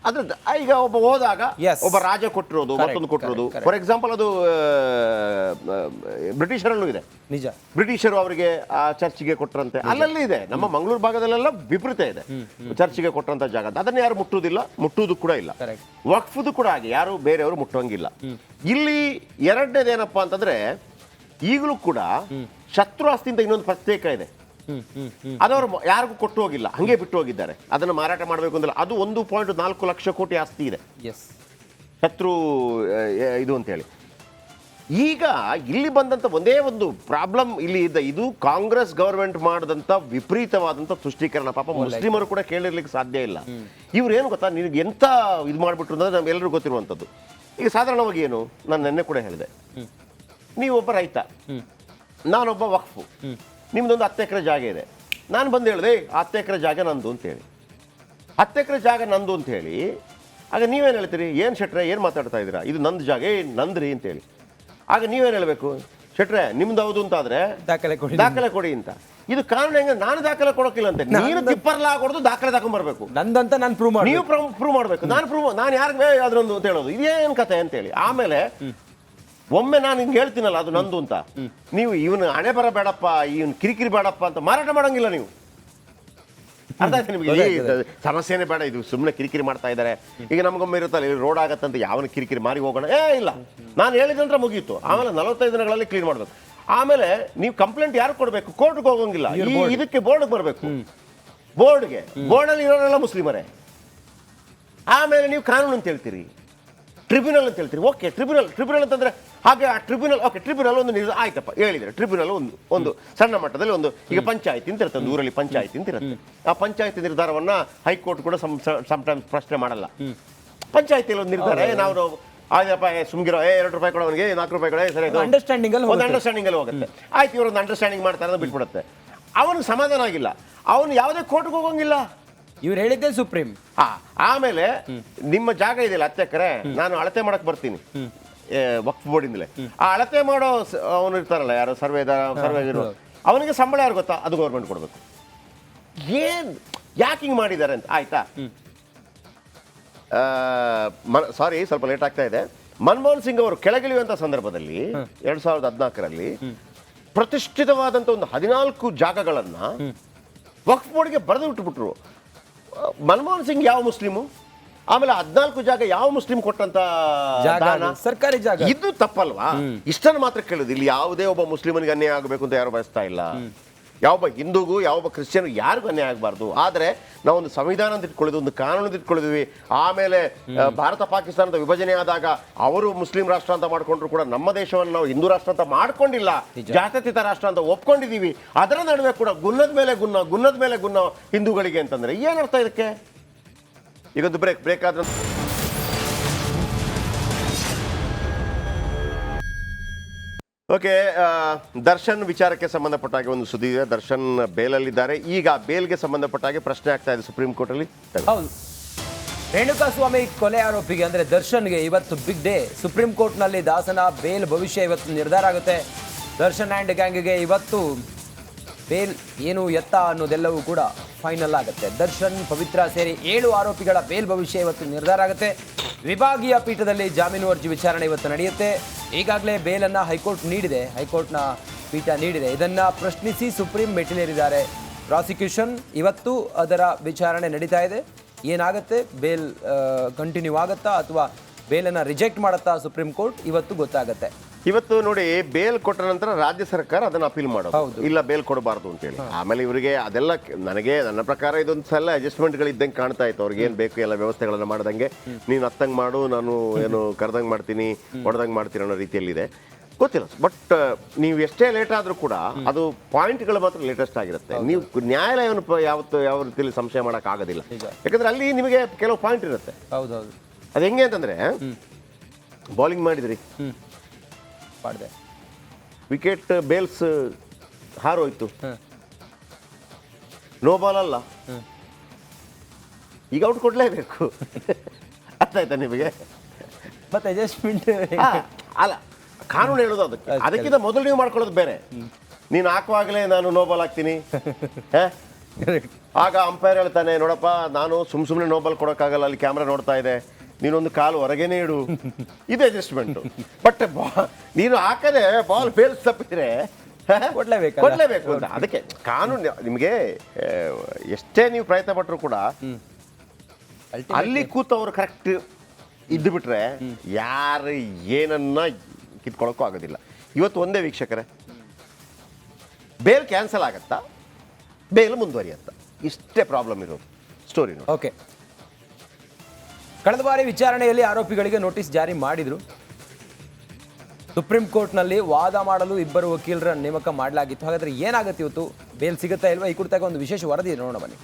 ಅದ್ರ ಈಗ ಒಬ್ಬ ಹೋದಾಗ ಒಬ್ಬ ರಾಜ ಕೊಟ್ಟಿರೋದು, ಮತ್ತೊಂದು ಕೊಟ್ಟಿರೋದು. ಫಾರ್ ಎಕ್ಸಾಂಪಲ್ ಅದು ಬ್ರಿಟಿಷರಲ್ಲೂ ಇದೆ. ನಿಜ, ಬ್ರಿಟಿಷರು ಅವರಿಗೆ ಆ ಚರ್ಚಿಗೆ ಕೊಟ್ಟರಂತೆ, ಅಲ್ಲಲ್ಲಿ ಇದೆ. ನಮ್ಮ ಮಂಗಳೂರು ಭಾಗದಲ್ಲೆಲ್ಲ ವಿಪರೀತ ಇದೆ ಚರ್ಚಿಗೆ ಕೊಟ್ಟರಂತ ಜಾಗ. ಅದನ್ನ ಯಾರು ಮುಟ್ಟುವುದಿಲ್ಲ, ಮುಟ್ಟುವುದು ಕೂಡ ಇಲ್ಲ. ವಕ್ಫ್ದು ಕೂಡ ಹಾಗೆ ಯಾರು ಬೇರೆಯವರು ಮುಟ್ಟುವಂಗಿಲ್ಲ. ಇಲ್ಲಿ ಎರಡನೇದೇನಪ್ಪಾ ಅಂತಂದ್ರೆ, ಈಗಲೂ ಕೂಡ ಶತ್ರು ಆಸ್ತಿಯಿಂದ ಇನ್ನೊಂದು ಪ್ರತ್ಯೇಕ ಇದೆ. ಅದವರು ಯಾರಿಗೂ ಕೊಟ್ಟು ಹೋಗಿಲ್ಲ, ಹಂಗೆ ಬಿಟ್ಟು ಹೋಗಿದ್ದಾರೆ. ಅದನ್ನು ಮಾರಾಟ ಮಾಡಬೇಕು ಅಂದ್ರೆ ಅದು 1.4 ಲಕ್ಷ ಕೋಟಿ ಆಸ್ತಿ ಇದೆ, ಶತ್ರು ಇದು ಅಂತೇಳಿ. ಈಗ ಇಲ್ಲಿ ಬಂದಂತ ಒಂದೇ ಒಂದು ಪ್ರಾಬ್ಲಮ್ ಇಲ್ಲಿ ಇದ್ದ, ಇದು ಕಾಂಗ್ರೆಸ್ ಗವರ್ಮೆಂಟ್ ಮಾಡಿದಂತ ವಿಪರೀತವಾದಂತ ತುಷ್ಟೀಕರಣ. ಪಾಪ ಮುಸ್ಲಿಮರು ಕೂಡ ಕೇಳಿರ್ಲಿಕ್ಕೆ ಸಾಧ್ಯ ಇಲ್ಲ. ಇವ್ರು ಏನು ಗೊತ್ತಾ, ನಿನಗೆ ಎಂತ ಇದು ಮಾಡಿಬಿಟ್ರು ಅಂದ್ರೆ ನಮ್ಗೆಲ್ಲರಿಗೂ ಗೊತ್ತಿರುವಂಥದ್ದು. ಈಗ ಸಾಧಾರಣವಾಗಿ ಏನು, ನಾನು ನೆನ್ನೆ ಕೂಡ ಹೇಳಿದೆ, ನೀವೊಬ್ಬ ರೈತ, ನಾನೊಬ್ಬ ವಕ್ಫು, ನಿಮ್ದೊಂದು 10 ಎಕರೆ ಜಾಗ ಇದೆ. ನಾನು ಬಂದು ಹೇಳಿದೆ 10 ಎಕರೆ ಜಾಗ ನಂದು ಅಂತೇಳಿ, 10 ಎಕರೆ ಜಾಗ ನಂದು ಅಂತ ಹೇಳಿ. ಆಗ ನೀವೇನು ಹೇಳ್ತೀರಿ? ಏನು ಶೆಟ್ರೆ ಏನು ಮಾತಾಡ್ತಾ ಇದ್ದೀರಾ, ಇದು ನಂದು ಜಾಗ, ನಂದ್ರಿ ಅಂತೇಳಿ. ಆಗ ನೀವೇನು ಹೇಳಬೇಕು? ಶೆಟ್ರೆ ನಿಮ್ದು ಹೌದು ಅಂತಾದ್ರೆ ದಾಖಲೆ ಕೊಡಿ ಅಂತ. ಇದು ಕಾರಣ ಹೆಂಗೆ? ನಾನು ದಾಖಲೆ ಕೊಡೋಕಿಲ್ಲ ಅಂತ, ನೀನು ತಿಪ್ಪರ್ಲ ಕೊಡೋದು ದಾಖಲೆ ತಗೊಂಡ್ಬರ್ಬೇಕು. ನಂದಂತ ನಾನು ಪ್ರೂವ್ ಮಾಡಿ, ನೀವು ಪ್ರೂವ್ ಮಾಡಬೇಕು. ನಾನು ಯಾರಿಗೆ ಯಾವ್ದೊಂದು ಅಂತ ಹೇಳೋದು, ಇದೇನು ಕತೆ ಅಂತೇಳಿ. ಆಮೇಲೆ ಒಮ್ಮೆ ನಾನು ಹಿಂಗೆ ಹೇಳ್ತೀನಲ್ಲ ಅದು ನಂದು ಅಂತ, ನೀವು ಇವನು ಹಣೆ ಬರ ಬೇಡಪ್ಪ, ಇವನು ಕಿರಿಕಿರಿ ಬೇಡಪ್ಪ ಅಂತ ಮಾರಾಟ ಮಾಡೋಂಗಿಲ್ಲ ನೀವು. ಅರ್ಥ ಆಯ್ತು ನಿಮಗೆ? ಸಮಸ್ಯೆನೇ ಬೇಡ, ಇದು ಸುಮ್ಮನೆ ಕಿರಿಕಿರಿ ಮಾಡ್ತಾ ಇದ್ದಾರೆ. ಈಗ ನಮಗೊಮ್ಮೆ ಇರುತ್ತಲ್ಲ, ಇಲ್ಲಿ ರೋಡ್ ಆಗತ್ತಂತ ಯಾವನ ಕಿರಿಕಿರಿ ಮಾರಿ ಹೋಗೋಣ, ಇಲ್ಲ ನಾನು ಹೇಳಿದಂದ್ರೆ ಮುಗೀತು. ಆಮೇಲೆ 45 ದಿನಗಳಲ್ಲಿ ಕ್ಲೀನ್ ಮಾಡಬೇಕು. ಆಮೇಲೆ ನೀವು ಕಂಪ್ಲೇಂಟ್ ಯಾರು ಕೊಡಬೇಕು? ಕೋರ್ಟ್ಗೆ ಹೋಗೋಂಗಿಲ್ಲ, ಇದಕ್ಕೆ ಬೋರ್ಡ್ಗೆ ಬರಬೇಕು. ಬೋರ್ಡಲ್ಲಿ ಇರೋರೆಲ್ಲ ಮುಸ್ಲಿಮರೇ. ಆಮೇಲೆ ನೀವು ಕಾನೂನು ಅಂತ ಹೇಳ್ತೀರಿ, ಟ್ರಿಬ್ಯುನಲ್ ಅಂತ ಹೇಳ್ತೀರಿ. ಓಕೆ, ಟ್ರಿಬ್ಯುನಲ್ ಅಂತಂದ್ರೆ ಹಾಗೆ ಆ ಟ್ರಿಬ್ಯುನಲ್, ಓಕೆ ಟ್ರಿಬ್ಯುನಲ್ ಒಂದು ಆಯ್ತಪ್ಪ ಹೇಳಿದ್ರೆ, ಟ್ರಿಬ್ಯುನಲ್ ಒಂದು ಸಣ್ಣ ಮಟ್ಟದಲ್ಲಿ ಒಂದು, ಈಗ ಪಂಚಾಯತಿ ಅಂತ ಇರುತ್ತೆ, ಒಂದು ಊರಲ್ಲಿ ಪಂಚಾಯತಿ ಅಂತ ಇರುತ್ತೆ. ಆ ಪಂಚಾಯತಿ ನಿರ್ಧಾರವನ್ನ ಹೈಕೋರ್ಟ್ ಕೂಡ ಸಮ್ಟೈಮ್ಸ್ ಪ್ರಶ್ನೆ ಮಾಡಲ್ಲ. ಪಂಚಾಯತಿಯಲ್ಲಿ ಒಂದು ನಿರ್ಧಾರ, ನಾವು ಆಯ್ತಪ್ಪ ಸುಮ್ಗಿರೋ, 2 ರೂಪಾಯಿ ಕೊಡೋನಿಗೆ 4 ರೂಪಾಯಿ ಕೊಡೋ, ಸರಿ, ಒಂದು ಅಂಡರ್ಸ್ಟ್ಯಾಂಡಿಂಗ್ ಅಲ್ಲಿ ಹೋಗುತ್ತೆ. ಆಯ್ತು, ಇವ್ರೊಂದು ಅಂಡರ್ಸ್ಟ್ಯಾಂಡಿಂಗ್ ಮಾಡ್ತಾರೆ, ಬಿಟ್ಬಿಡುತ್ತೆ. ಅವನಿಗೆ ಸಮಾಧಾನ ಆಗಿಲ್ಲ, ಅವನು ಯಾವುದೇ ಕೋರ್ಟ್ಗೆ ಹೋಗೋಂಗಿಲ್ಲ. ಇವ್ರು ಹೇಳಿದ್ದೆ ಸುಪ್ರೀಂ. ಆಮೇಲೆ ನಿಮ್ಮ ಜಾಗ ಇದೆಯಲ್ಲ 10 ಎಕರೆ, ನಾನು ಅಳತೆ ಮಾಡಕ್ ಬರ್ತೀನಿ ವಕ್ಫ್ ಬೋರ್ಡಿಂದಲೇ. ಆ ಅಳತೆ ಮಾಡೋ ಅವನು ಇರ್ತಾರಲ್ಲ, ಯಾರು ಸರ್ವೆ ಅವನಿಗೆ ಸಂಬಳ ಯಾರು ಗೊತ್ತಾ? ಅದು ಗೌರ್ಮೆಂಟ್ ಕೊಡ್ಬೇಕು. ಯಾಕೆ ಹಿಂಗೆ ಮಾಡಿದ್ದಾರೆ ಅಂತ ಆಯ್ತಾ? ಸಾರಿ, ಸ್ವಲ್ಪ ಲೇಟ್ ಆಗ್ತಾ ಇದೆ. ಮನಮೋಹನ್ ಸಿಂಗ್ ಅವರು ಕೆಳಗಿಳಿಯುವಂತ ಸಂದರ್ಭದಲ್ಲಿ 2014ರಲ್ಲಿ ಪ್ರತಿಷ್ಠಿತವಾದಂತ ಒಂದು 14 ಜಾಗಗಳನ್ನ ವಕ್ಫ್ ಬೋರ್ಡ್ಗೆ ಬರೆದು ಬಿಟ್ಬಿಟ್ರು. ಮನಮೋಹನ್ ಸಿಂಗ್ ಯಾವ ಮುಸ್ಲಿಮು? ಆಮೇಲೆ 14 ಜಾಗ ಯಾವ ಮುಸ್ಲಿಂ ಕೊಟ್ಟಂತ ಸರ್ಕಾರಿ ಜಾಗ, ಇದು ತಪ್ಪಲ್ವಾ? ಇಷ್ಟನ್ನು ಮಾತ್ರ ಕೇಳುದು. ಇಲ್ಲಿ ಯಾವುದೇ ಒಬ್ಬ ಮುಸ್ಲಿಮನಿಗೆ ಅನ್ಯಾಯ ಆಗಬೇಕು ಅಂತ ಯಾರು ಬಯಸ್ತಾ ಇಲ್ಲ. ಯಾವೊಬ್ಬ ಹಿಂದೂಗೂ ಯಾವೊಬ್ಬ ಕ್ರಿಶ್ಚಿಯನ್ ಯಾರಿಗೂ ಅನ್ಯಾಯ ಆಗಬಾರ್ದು. ಆದರೆ ನಾವೊಂದು ಸಂವಿಧಾನ ಇಟ್ಕೊಳ್ಳಿದ್ವಿ, ಒಂದು ಕಾನೂನು ಇಟ್ಕೊಳ್ಳಿದ್ವಿ. ಆಮೇಲೆ ಭಾರತ ಪಾಕಿಸ್ತಾನದ ವಿಭಜನೆ ಆದಾಗ ಅವರು ಮುಸ್ಲಿಂ ರಾಷ್ಟ್ರ ಅಂತ ಮಾಡ್ಕೊಂಡ್ರು ಕೂಡ ನಮ್ಮ ದೇಶವನ್ನು ನಾವು ಹಿಂದೂ ರಾಷ್ಟ್ರ ಅಂತ ಮಾಡ್ಕೊಂಡಿಲ್ಲ, ಜಾತ್ಯತೀತ ರಾಷ್ಟ್ರ ಅಂತ ಒಪ್ಕೊಂಡಿದ್ದೀವಿ. ಅದರ ನಡುವೆ ಕೂಡ ಗುನ್ನದ ಮೇಲೆ ಗುನ್ನ ಹಿಂದೂಗಳಿಗೆ ಅಂತಂದ್ರೆ ಏನರ್ಥ ಇದಕ್ಕೆ? ಈಗೊಂದು ಬ್ರೇಕ್ ಆದ್ರೆ ಓಕೆ. ದರ್ಶನ್ ವಿಚಾರಕ್ಕೆ ಸಂಬಂಧಪಟ್ಟಾಗೆ ಒಂದು ಸುದ್ದಿ ಇದೆ. ದರ್ಶನ್ ಬೇಲಲ್ಲಿದ್ದಾರೆ. ಈಗ ಬೇಲ್ಗೆ ಸಂಬಂಧಪಟ್ಟಾಗೆ ಪ್ರಶ್ನೆ ಆಗ್ತಾ ಇದೆ ಸುಪ್ರೀಂ ಕೋರ್ಟ್ ಅಲ್ಲಿ. ಹೌದು, ರೇಣುಕಾಸ್ವಾಮಿ ಕೊಲೆ ಆರೋಪಿಗೆ ಅಂದ್ರೆ ದರ್ಶನ್ಗೆ ಇವತ್ತು ಬಿಗ್ ಡೇ. ಸುಪ್ರೀಂ ಕೋರ್ಟ್ನಲ್ಲಿ ದಾಸನ ಬೇಲ್ ಭವಿಷ್ಯ ಇವತ್ತು ನಿರ್ಧಾರ ಆಗುತ್ತೆ. ದರ್ಶನ್ ಆ್ಯಂಡ್ ಗ್ಯಾಂಗ್ಗೆ ಇವತ್ತು ಬೇಲ್ ಏನು ಎತ್ತ ಅನ್ನೋದೆಲ್ಲವೂ ಕೂಡ ಫೈನಲ್ ಆಗುತ್ತೆ. ದರ್ಶನ್, ಪವಿತ್ರ ಸೇರಿ 7 ಆರೋಪಿಗಳ ಬೇಲ್ ಭವಿಷ್ಯ ಇವತ್ತು ನಿರ್ಧಾರ ಆಗುತ್ತೆ. ವಿಭಾಗೀಯ ಪೀಠದಲ್ಲಿ ಜಾಮೀನು ಅರ್ಜಿ ವಿಚಾರಣೆ ಇವತ್ತು ನಡೆಯುತ್ತೆ. ಈಗಾಗಲೇ ಬೇಲನ್ನು ಹೈಕೋರ್ಟ್ನ ಪೀಠ ನೀಡಿದೆ. ಇದನ್ನು ಪ್ರಶ್ನಿಸಿ ಸುಪ್ರೀಂ ಮೆಟ್ಟಿಲೇರಿದ್ದಾರೆ ಪ್ರಾಸಿಕ್ಯೂಷನ್. ಇವತ್ತು ಅದರ ವಿಚಾರಣೆ ನಡೀತಾ ಇದೆ. ಏನಾಗುತ್ತೆ, ಬೇಲ್ ಕಂಟಿನ್ಯೂ ಆಗುತ್ತಾ ಅಥವಾ ಬೇಲನ್ನು ರಿಜೆಕ್ಟ್ ಮಾಡುತ್ತಾ ಸುಪ್ರೀಂ ಕೋರ್ಟ್, ಇವತ್ತು ಗೊತ್ತಾಗುತ್ತೆ. ಇವತ್ತು ನೋಡಿ, ಬೇಲ್ ಕೊಟ್ಟ ನಂತರ ರಾಜ್ಯ ಸರ್ಕಾರ ಅದನ್ನ ಅಪೀಲ್ ಮಾಡೋದು, ಇಲ್ಲ ಬೇಲ್ ಕೊಡಬಾರ್ದು ಅಂತೇಳಿ. ಆಮೇಲೆ ಇವರಿಗೆ ಅದೆಲ್ಲ ನನ್ನ ಪ್ರಕಾರ ಇದೊಂದು ಸಲ ಅಡ್ಜಸ್ಟ್ಮೆಂಟ್ಗಳಿದ್ದಂಗೆ ಕಾಣ್ತಾ ಇತ್ತು. ಅವ್ರಿಗೆ ಏನು ಬೇಕು ಎಲ್ಲ ವ್ಯವಸ್ಥೆಗಳನ್ನ ಮಾಡ್ದಂಗೆ, ನೀನು ಹತ್ತಂಗೆ ಮಾಡು, ನಾನು ಏನು ಕರೆದಂಗೆ ಮಾಡ್ತೀನಿ, ಹೊಡೆದಂಗೆ ಮಾಡ್ತೀನಿ ಅನ್ನೋ ರೀತಿಯಲ್ಲಿದೆ. ಗೊತ್ತಿಲ್ಲ, ಬಟ್ ನೀವು ಎಷ್ಟೇ ಲೇಟ್ ಆದರೂ ಕೂಡ ಅದು ಪಾಯಿಂಟ್ಗಳು ಮಾತ್ರ ಲೇಟೆಸ್ಟ್ ಆಗಿರುತ್ತೆ. ನೀವು ನ್ಯಾಯಾಲಯವನ್ನು ಯಾವ ರೀತಿಯಲ್ಲಿ ಸಂಶಯ ಮಾಡೋಕ್ಕಾಗೋದಿಲ್ಲ. ಯಾಕಂದ್ರೆ ಅಲ್ಲಿ ನಿಮಗೆ ಕೆಲವು ಪಾಯಿಂಟ್ ಇರುತ್ತೆ. ಹೌದೌದು. ಅದು ಹೆಂಗೆ ಅಂತಂದ್ರೆ, ಬೌಲಿಂಗ್ ಮಾಡಿದ್ರಿ, ವಿಕೆಟ್ ಬೇಲ್ಸ್ ಹಾರೋಯ್ತು, ನೋ ಬಾಲ್ ಅಲ್ಲ, ಈಗ ಔಟ್ ಕೊಡ್ಲೇಬೇಕು. ಅರ್ಥ ಆಯ್ತಾ ನಿಮಗೆ? ಮತ್ತೆ ಅಡ್ಜಸ್ಟ್ಮೆಂಟ್ ಅಲ್ಲ, ಕಾನೂನು ಹೇಳೋದು ಅದಕ್ಕಿಂತ ಮೊದಲು ನೀವು ಮಾಡ್ಕೊಳ್ಳೋದು ಬೇರೆ. ನೀನು ಹಾಕುವಾಗಲೇ ನಾನು ನೋ ಬಾಲ್ ಹಾಕ್ತೀನಿ, ಆಗ ಅಂಪೈರ್ ಹೇಳ್ತಾನೆ, ನೋಡಪ್ಪ ನಾನು ಸುಮ್ಮನೆ ನೋ ಬಾಲ್ ಕೊಡೋಕ್ಕಾಗಲ್ಲ, ಅಲ್ಲಿ ಕ್ಯಾಮ್ರಾ ನೋಡ್ತಾ ಇದೆ, ನೀನೊಂದು ಕಾಲು ಹೊರಗೇನೆ ಇಡು. ಇದು ಅಡ್ಜಸ್ಟ್ಮೆಂಟ್. ಬಟ್ ನೀನು ಹಾಕದೆ ಬಾಲ್ ಬೇಲ್ ತಪ್ಪಿದ್ರೆ ಕೊಡ್ಲೇಬೇಕು ಅಂತ. ಅದಕ್ಕೆ ಕಾನೂನು ನಿಮಗೆ ಎಷ್ಟೇ ನೀವು ಪ್ರಯತ್ನ ಪಟ್ಟರು ಕೂಡ ಅಲ್ಲಿ ಕೂತವ್ರು ಕರೆಕ್ಟ್ ಇದ್ದು ಬಿಟ್ರೆ ಯಾರು ಏನನ್ನ ಕಿತ್ಕೊಳ್ಳೋಕ್ಕೂ ಆಗೋದಿಲ್ಲ. ಇವತ್ತು ಒಂದೇ ವೀಕ್ಷಕರೇ, ಬೇಲ್ ಕ್ಯಾನ್ಸಲ್ ಆಗತ್ತಾ, ಬೇಲ್ ಮುಂದುವರಿಯತ್ತಾ, ಇಷ್ಟೇ ಪ್ರಾಬ್ಲಮ್ ಇರೋದು ಸ್ಟೋರಿ. ಓಕೆ, ಕಳೆದ ಬಾರಿ ವಿಚಾರಣೆಯಲ್ಲಿ ಆರೋಪಿಗಳಿಗೆ ನೋಟಿಸ್ ಜಾರಿ ಮಾಡಿದ್ರು. ಸುಪ್ರೀಂ ಕೋರ್ಟ್ನಲ್ಲಿ ವಾದ ಮಾಡಲು 2 ವಕೀಲರ ನೇಮಕ ಮಾಡಲಾಗಿತ್ತು. ಹಾಗಾದ್ರೆ ಏನಾಗುತ್ತೆ ಇವತ್ತು, ಬೇಲ್ ಸಿಗುತ್ತಾ ಇಲ್ವಾ? ಈ ಕುರಿತಾಗ ಒಂದು ವಿಶೇಷ ವರದಿ ನೋಡೋಣ ಬನ್ನಿ.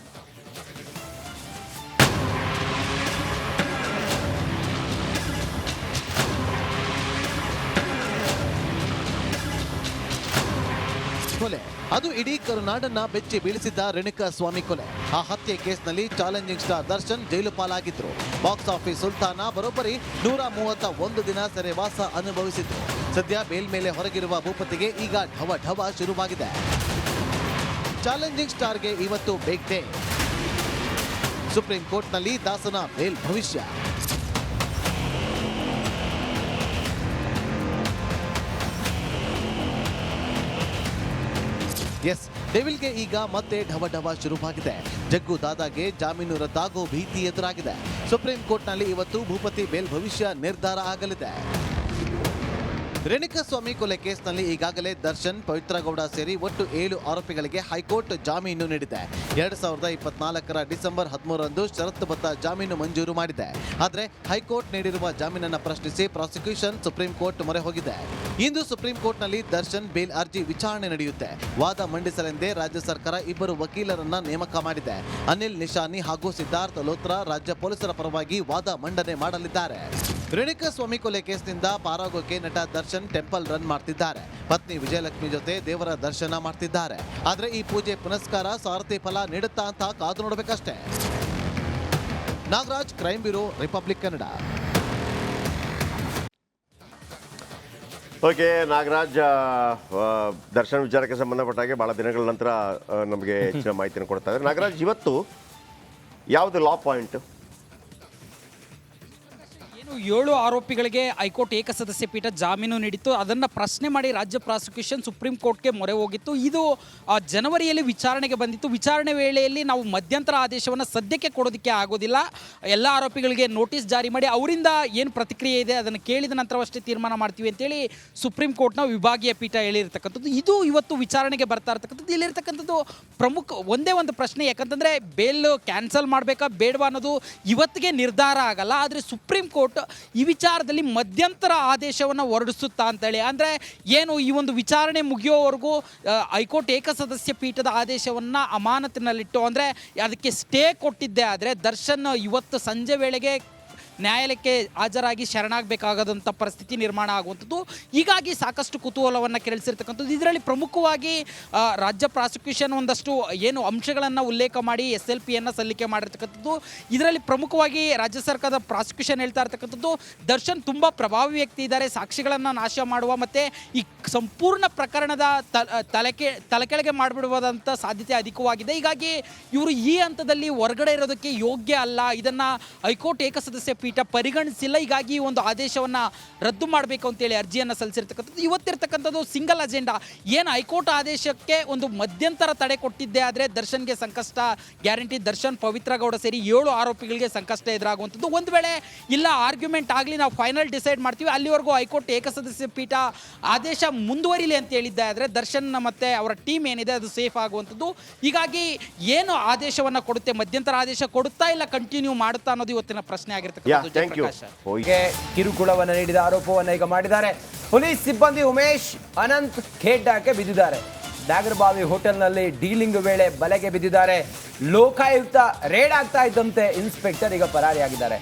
ಕೊಲೆ, ಅದು ಇಡೀ ಕರುನಾಡನ್ನ ಬೆಚ್ಚಿ ಬೀಳಿಸಿದ್ದ ರೇಣುಕಾಸ್ವಾಮಿ ಕೊಲೆ. ಆ ಹತ್ಯೆ ಕೇಸ್ನಲ್ಲಿ ಚಾಲೆಂಜಿಂಗ್ ಸ್ಟಾರ್ ದರ್ಶನ್ ಜೈಲು ಪಾಲಾಗಿದ್ರು. ಬಾಕ್ಸ್ ಆಫೀಸ್ ಸುಲ್ತಾನ ಬರೋಬ್ಬರಿ 131 ದಿನ ಸೆರೆವಾಸ ಅನುಭವಿಸಿದ್ರು. ಸದ್ಯ ಬೇಲ್ ಮೇಲೆ ಹೊರಗಿರುವ ಭೂಪತಿಗೆ ಈಗ ಢವ ಶುರುವಾಗಿದೆ. ಚಾಲೆಂಜಿಂಗ್ ಸ್ಟಾರ್ಗೆ ಇವತ್ತು ಬಿಗ್ ಡೇ. ಸುಪ್ರೀಂ ಕೋರ್ಟ್ನಲ್ಲಿ ದಾಸನ ಬೇಲ್ ಭವಿಷ್ಯ. ಎಸ್, ಡೆವಿಲ್ಗೆ ಈಗ ಮತ್ತೆ ಢವ ಶುರುವಾಗಿದೆ. ಜಗ್ಗು ದಾದಾಗೆ ಜಾಮೀನು ರದ್ದಾಗೋ ಭೀತಿ ಎದುರಾಗಿದೆ. ಸುಪ್ರೀಂ ಕೋರ್ಟ್ನಲ್ಲಿ ಇವತ್ತು ಭೂಪತಿ ಬೇಲ್ ಭವಿಷ್ಯ ನಿರ್ಧಾರ ಆಗಲಿದೆ. ರೇಣುಕಾಸ್ವಾಮಿ ಕೊಲೆ ಕೇಸ್ನಲ್ಲಿ ಈಗಾಗಲೇ ದರ್ಶನ್, ಪವಿತ್ರ ಗೌಡ ಸೇರಿ ಒಟ್ಟು 7 ಆರೋಪಿಗಳಿಗೆ ಹೈಕೋರ್ಟ್ ಜಾಮೀನು ನೀಡಿದೆ. 2024 ಡಿಸೆಂಬರ್ 13ರಂದು ಷರತ್ತುಬದ್ಧ ಜಾಮೀನು ಮಂಜೂರು ಮಾಡಿದೆ. ಆದರೆ ಹೈಕೋರ್ಟ್ ನೀಡಿರುವ ಜಾಮೀನನ್ನು ಪ್ರಶ್ನಿಸಿ ಪ್ರಾಸಿಕ್ಯೂಷನ್ ಸುಪ್ರೀಂ ಕೋರ್ಟ್ ಮೊರೆ ಹೋಗಿದೆ. ಇಂದು ಸುಪ್ರೀಂ ಕೋರ್ಟ್ನಲ್ಲಿ ದರ್ಶನ್ ಬೇಲ್ ಅರ್ಜಿ ವಿಚಾರಣೆ ನಡೆಯುತ್ತೆ. ವಾದ ಮಂಡಿಸಲೆಂದೇ ರಾಜ್ಯ ಸರ್ಕಾರ 2 ವಕೀಲರನ್ನ ನೇಮಕ ಮಾಡಿದೆ. ಅನಿಲ್ ನಿಶಾನಿ ಹಾಗೂ ಸಿದ್ಧಾರ್ಥ್ ಲೋತ್ರಾ ರಾಜ್ಯ ಪೊಲೀಸರ ಪರವಾಗಿ ವಾದ ಮಂಡನೆ ಮಾಡಲಿದ್ದಾರೆ. ರೇಣುಕಾಸ್ವಾಮಿ ಕೊಲೆ ಕೇಸ್ನಿಂದ ಪಾರಾಗೋಕೆ ನಟ ದರ್ಶನ್ ಟೆಂಪಲ್ ರನ್ ಮಾಡ್ತಿದ್ದಾರೆ. ಪತ್ನಿ ವಿಜಯಲಕ್ಷ್ಮಿ ಜೊತೆ ದೇವರ ದರ್ಶನ ಮಾಡ್ತಿದ್ದಾರೆ. ಆದ್ರೆ ಈ ಪೂಜೆ ಪುನಸ್ಕಾರ ಸಾರಥಿ ಫಲ ನೀಡುತ್ತಾ ಅಂತ ಕಾದು ನೋಡಬೇಕಷ್ಟೇ. Nagaraj, crime bureau, Republic Kannada. Okay, Nagaraj, Darshan ವಿಚಾರಕ್ಕೆ ಸಂಬಂಧಪಟ್ಟಾಗೆ ಬಹಳ ದಿನಗಳ ನಂತರ ನಮಗೆ ಹೆಚ್ಚಿನ ಮಾಹಿತಿಯನ್ನು ಕೊಡ್ತಾ ಇದ್ದಾರೆ. ನಾಗರಾಜ್, ಇವತ್ತು ಯಾವುದು ಲಾ ಪಾಯಿಂಟ್? 7 ಆರೋಪಿಗಳಿಗೆ ಹೈಕೋರ್ಟ್ ಏಕಸದಸ್ಯ ಪೀಠ ಜಾಮೀನು ನೀಡಿತ್ತು. ಅದನ್ನು ಪ್ರಶ್ನೆ ಮಾಡಿ ರಾಜ್ಯ ಪ್ರಾಸಿಕ್ಯೂಷನ್ ಸುಪ್ರೀಂ ಕೋರ್ಟ್ಗೆ ಮೊರೆ ಹೋಗಿತ್ತು. ಇದು ಜನವರಿಯಲ್ಲಿ ವಿಚಾರಣೆಗೆ ಬಂದಿತ್ತು. ವಿಚಾರಣೆ ವೇಳೆಯಲ್ಲಿ ನಾವು ಮಧ್ಯಂತರ ಆದೇಶವನ್ನು ಸದ್ಯಕ್ಕೆ ಕೊಡೋದಕ್ಕೆ ಆಗೋದಿಲ್ಲ, ಎಲ್ಲ ಆರೋಪಿಗಳಿಗೆ ನೋಟಿಸ್ ಜಾರಿ ಮಾಡಿ ಅವರಿಂದ ಏನು ಪ್ರತಿಕ್ರಿಯೆ ಇದೆ ಅದನ್ನು ಕೇಳಿದ ನಂತರವಷ್ಟೇ ತೀರ್ಮಾನ ಮಾಡ್ತೀವಿ ಅಂತೇಳಿ ಸುಪ್ರೀಂ ಕೋರ್ಟ್ನ ವಿಭಾಗೀಯ ಪೀಠ ಹೇಳಿರ್ತಕ್ಕಂಥದ್ದು. ಇದು ಇವತ್ತು ವಿಚಾರಣೆಗೆ ಬರ್ತಾ ಇರ್ತಕ್ಕಂಥದ್ದು. ಇಲ್ಲಿರ್ತಕ್ಕಂಥದ್ದು ಪ್ರಮುಖ ಒಂದೇ ಒಂದು ಪ್ರಶ್ನೆ, ಯಾಕಂತಂದರೆ ಬೇಲ್ ಕ್ಯಾನ್ಸಲ್ ಮಾಡಬೇಕಾ ಬೇಡವಾ ಅನ್ನೋದು ಇವತ್ತಿಗೆ ನಿರ್ಧಾರ ಆಗಲ್ಲ. ಆದರೆ ಸುಪ್ರೀಂ ಕೋರ್ಟ್ ಈ ವಿಚಾರದಲ್ಲಿ ಮಧ್ಯಂತರ ಆದೇಶವನ್ನು ಹೊರಡಿಸುತ್ತಾ ಅಂತೇಳಿ, ಅಂದರೆ ಏನು ಈ ಒಂದು ವಿಚಾರಣೆ ಮುಗಿಯೋವರೆಗೂ ಹೈಕೋರ್ಟ್ ಏಕಸದಸ್ಯ ಪೀಠದ ಆದೇಶವನ್ನು ಅಮಾನತಿನಲ್ಲಿಟ್ಟು, ಅಂದರೆ ಅದಕ್ಕೆ ಸ್ಟೇ ಕೊಟ್ಟಿದ್ದೆ ಆದರೆ ದರ್ಶನ್ ಇವತ್ತು ಸಂಜೆ ವೇಳೆಗೆ ನ್ಯಾಯಾಲಯಕ್ಕೆ ಹಾಜರಾಗಿ ಶರಣಾಗಬೇಕಾಗದಂಥ ಪರಿಸ್ಥಿತಿ ನಿರ್ಮಾಣ ಆಗುವಂಥದ್ದು. ಹೀಗಾಗಿ ಸಾಕಷ್ಟು ಕುತೂಹಲವನ್ನು ಕೆರಳಿಸಿರ್ತಕ್ಕಂಥದ್ದು. ಇದರಲ್ಲಿ ಪ್ರಮುಖವಾಗಿ ರಾಜ್ಯ ಪ್ರಾಸಿಕ್ಯೂಷನ್ ಒಂದಷ್ಟು ಏನು ಅಂಶಗಳನ್ನು ಉಲ್ಲೇಖ ಮಾಡಿ SLPಯನ್ನು ಸಲ್ಲಿಕೆ ಮಾಡಿರ್ತಕ್ಕಂಥದ್ದು. ಇದರಲ್ಲಿ ಪ್ರಮುಖವಾಗಿ ರಾಜ್ಯ ಸರ್ಕಾರದ ಪ್ರಾಸಿಕ್ಯೂಷನ್ ಹೇಳ್ತಾ ಇರ್ತಕ್ಕಂಥದ್ದು, ದರ್ಶನ್ ತುಂಬ ಪ್ರಭಾವಿ ವ್ಯಕ್ತಿ ಇದ್ದಾರೆ, ಸಾಕ್ಷಿಗಳನ್ನು ನಾಶ ಮಾಡುವ ಮತ್ತು ಈ ಸಂಪೂರ್ಣ ಪ್ರಕರಣದ ತಲೆಕೆಳಗೆ ಮಾಡಿಬಿಡುವುದಂಥ ಸಾಧ್ಯತೆ ಅಧಿಕವಾಗಿದೆ. ಹೀಗಾಗಿ ಇವರು ಈ ಹಂತದಲ್ಲಿ ಹೊರಗಡೆ ಇರೋದಕ್ಕೆ ಯೋಗ್ಯ ಅಲ್ಲ, ಇದನ್ನು ಹೈಕೋರ್ಟ್ ಏಕಸದಸ್ಯ ಪೀಠ ಪರಿಗಣಿಸಿಲ್ಲ. ಹೀಗಾಗಿ ಈ ಒಂದು ಆದೇಶವನ್ನು ರದ್ದು ಮಾಡಬೇಕು ಅಂತೇಳಿ ಅರ್ಜಿಯನ್ನು ಸಲ್ಲಿಸಿರ್ತಕ್ಕಂಥದ್ದು. ಇವತ್ತಿರ್ತಕ್ಕಂಥದ್ದು ಸಿಂಗಲ್ ಅಜೆಂಡಾ. ಏನು ಹೈಕೋರ್ಟ್ ಆದೇಶಕ್ಕೆ ಒಂದು ಮಧ್ಯಂತರ ತಡೆ ಕೊಟ್ಟಿದ್ದೆ ಆದರೆ ದರ್ಶನ್ಗೆ ಸಂಕಷ್ಟ ಗ್ಯಾರಂಟಿ. ದರ್ಶನ್, ಪವಿತ್ರ ಗೌಡ ಸೇರಿ 7 ಆರೋಪಿಗಳಿಗೆ ಸಂಕಷ್ಟ ಎದುರಾಗುವಂಥದ್ದು. ಒಂದು ವೇಳೆ ಇಲ್ಲ ಆರ್ಗ್ಯುಮೆಂಟ್ ಆಗಲಿ, ನಾವು ಫೈನಲ್ ಡಿಸೈಡ್ ಮಾಡ್ತೀವಿ, ಅಲ್ಲಿವರೆಗೂ ಹೈಕೋರ್ಟ್ ಏಕಸದಸ್ಯ ಪೀಠ ಆದೇಶ ಮುಂದುವರಿಲಿ ಅಂತ ಹೇಳಿದ್ದೆ ಆದರೆ ದರ್ಶನ್ ಮತ್ತು ಅವರ ಟೀಮ್ ಏನಿದೆ ಅದು ಸೇಫ್ ಆಗುವಂಥದ್ದು. ಹೀಗಾಗಿ ಏನು ಆದೇಶವನ್ನು ಕೊಡುತ್ತೆ, ಮಧ್ಯಂತರ ಆದೇಶ ಕೊಡುತ್ತಾ ಇಲ್ಲ ಕಂಟಿನ್ಯೂ ಮಾಡುತ್ತಾ ಅನ್ನೋದು ಇವತ್ತಿನ ಪ್ರಶ್ನೆ ಆಗಿರ್ತಕ್ಕಂಥ. ಕಿರುಕುಳವನ್ನು ನೀಡಿದ ಆರೋಪವನ್ನು ಈಗ ಮಾಡಿದ್ದಾರೆ. ಪೊಲೀಸ್ ಸಿಬ್ಬಂದಿ ಉಮೇಶ್ ಅನಂತ್ ಖೇಡ್ಡಾಕ್ಕೆ ಬಿದ್ದಿದ್ದಾರೆ. ನಾಗರಬಾವಿ ಹೋಟೆಲ್ನಲ್ಲಿ ಡೀಲಿಂಗ್ ವೇಳೆ ಬಲೆಗೆ ಬಿದ್ದಿದ್ದಾರೆ. ಲೋಕಾಯುಕ್ತ ರೇಡ್ ಆಗ್ತಾ ಇದ್ದಂತೆ ಇನ್ಸ್ಪೆಕ್ಟರ್ ಈಗ ಪರಾರಿಯಾಗಿದ್ದಾರೆ.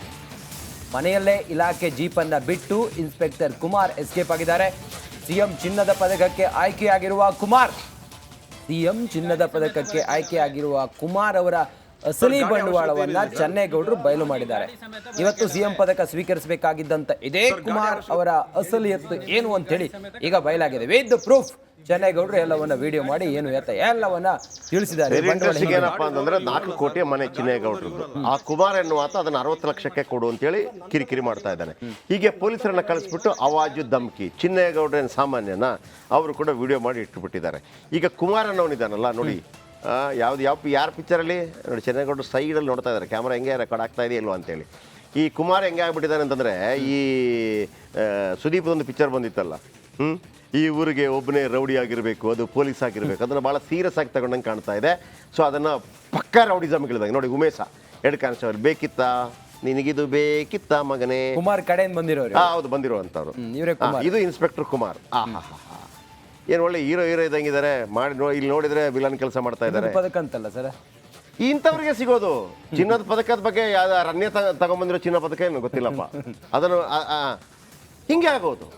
ಮನೆಯಲ್ಲೇ ಇಲಾಖೆ ಜೀಪನ್ನು ಬಿಟ್ಟು ಇನ್ಸ್ಪೆಕ್ಟರ್ ಕುಮಾರ್ ಎಸ್ಕೇಪ್ ಆಗಿದ್ದಾರೆ. ಸಿಎಂ ಚಿನ್ನದ ಪದಕಕ್ಕೆ ಆಯ್ಕೆಯಾಗಿರುವ ಕುಮಾರ್ ಅವರ ಅಸಲಿ ಬಂಡವಾಳವನ್ನ ಚೆನ್ನೇಗೌಡರು ಬಯಲು ಮಾಡಿದ್ದಾರೆ. ಇವತ್ತು ಸಿಎಂ ಪದಕ ಸ್ವೀಕರಿಸಬೇಕಾಗಿದ್ದಂತ ಇದೇ ಕುಮಾರ್ ಅವರ ಅಸಲಿಯತ್ತು ಏನು ಅಂತೇಳಿ ಈಗ ಬಯಲಾಗಿದೆ. ವಿತ್ ಪ್ರೂಫ್ ಚೆನ್ನೇಗೌಡರು ಎಲ್ಲವನ್ನ ವಿಡಿಯೋ ಮಾಡಿ ಏನು ಎಲ್ಲವನ್ನ ತಿಳಿಸಿದ್ದಾರೆ. ಏನಪ್ಪಾ ಅಂತಂದ್ರೆ 4 ಕೋಟಿ ಮನೆ ಚಿನ್ನೇಗೌಡರದ್ದು. ಆ ಕುಮಾರ್ ಎನ್ನುವಾತ ಅದನ್ನ 60 ಲಕ್ಷಕ್ಕೆ ಕೊಡು ಅಂತೇಳಿ ಕಿರಿಕಿರಿ ಮಾಡ್ತಾ ಇದ್ದಾನೆ. ಹೀಗೆ ಪೊಲೀಸರನ್ನ ಕಳಿಸ್ಬಿಟ್ಟು ಅವಾಜು ಧಮ್ಕಿ. ಚಿನ್ನೇಗೌಡರೇನು ಸಾಮಾನ್ಯನ, ಅವರು ಕೂಡ ವಿಡಿಯೋ ಮಾಡಿ ಇಟ್ಟುಬಿಟ್ಟಿದ್ದಾರೆ. ಈಗ ಕುಮಾರ್ ಅನ್ನೋನಿದ್ದಾನಲ್ಲ ನೋಡಿ, ಯಾರ ಪಿಕ್ಚರಲ್ಲಿ ನೋಡಿ, ಚೆನ್ನೇಗೌಡರು ಸೈಡಲ್ಲಿ ನೋಡ್ತಾ ಇದ್ದಾರೆ ಕ್ಯಾಮ್ರಾ ಹೆಂಗೆ ರೆಕಾರ್ಡ್ ಆಗ್ತಾ ಇದೆ ಇಲ್ವಾ ಅಂತೇಳಿ. ಈ ಕುಮಾರ್ ಹೆಂಗೆ ಆಗ್ಬಿಟ್ಟಿದ್ದಾನೆ ಅಂತಂದರೆ, ಈ ಸುದೀಪದೊಂದು ಪಿಕ್ಚರ್ ಬಂದಿತ್ತಲ್ಲ, ಈ ಊರಿಗೆ ಒಬ್ಬನೇ ರೌಡಿ ಆಗಿರಬೇಕು, ಅದು ಪೊಲೀಸ್ ಆಗಿರಬೇಕು, ಅದನ್ನು ಭಾಳ ಸೀರಿಯಸ್ ಆಗಿ ತಗೊಂಡಂಗೆ ಕಾಣ್ತಾ ಇದೆ. ಸೊ ಅದನ್ನು ಪಕ್ಕಾ ರೌಡಿಸಮ್ಗಳಿದಾಗ ನೋಡಿ, ಉಮೇಶ ಹೆಡ್ ಕಾನ್ಸ್ಟೇಬಲ್ ಬೇಕಿತ್ತಾ, ನಿನಗಿದು ಬೇಕಿತ್ತ ಮಗನೇ, ಕುಮಾರ್ ಕಡೆಯಿಂದ ಬಂದಿರೋರು. ಹೌದು, ಬಂದಿರುವಂಥವ್ರು. ಇದು ಇನ್ಸ್ಪೆಕ್ಟರ್ ಕುಮಾರ್. ಏನು ಒಳ್ಳೆ ಹೀರೋ ಇದ್ದಂಗಿದ್ದಾರೆ. ಇಲ್ಲಿ ನೋಡಿದ್ರೆ ವಿಲನ್ ಕೆಲಸ ಮಾಡ್ತಾ ಇದ್ದಾರೆ. ಪದಕ ಅಂತಲ್ಲ ಸರ್, ಇಂಥವ್ರಿಗೆ ಸಿಗೋದು ಚಿನ್ನದ ಪದಕದ ಬಗ್ಗೆ. ರನ್ಯ ತಗೊಂಡ್ಬಂದಿರೋ ಚಿನ್ನ ಪದಕ ಏನು ಗೊತ್ತಿಲ್ಲಪ್ಪ, ಅದನ್ನು ಹಿಂಗೆ ಆಗೋದು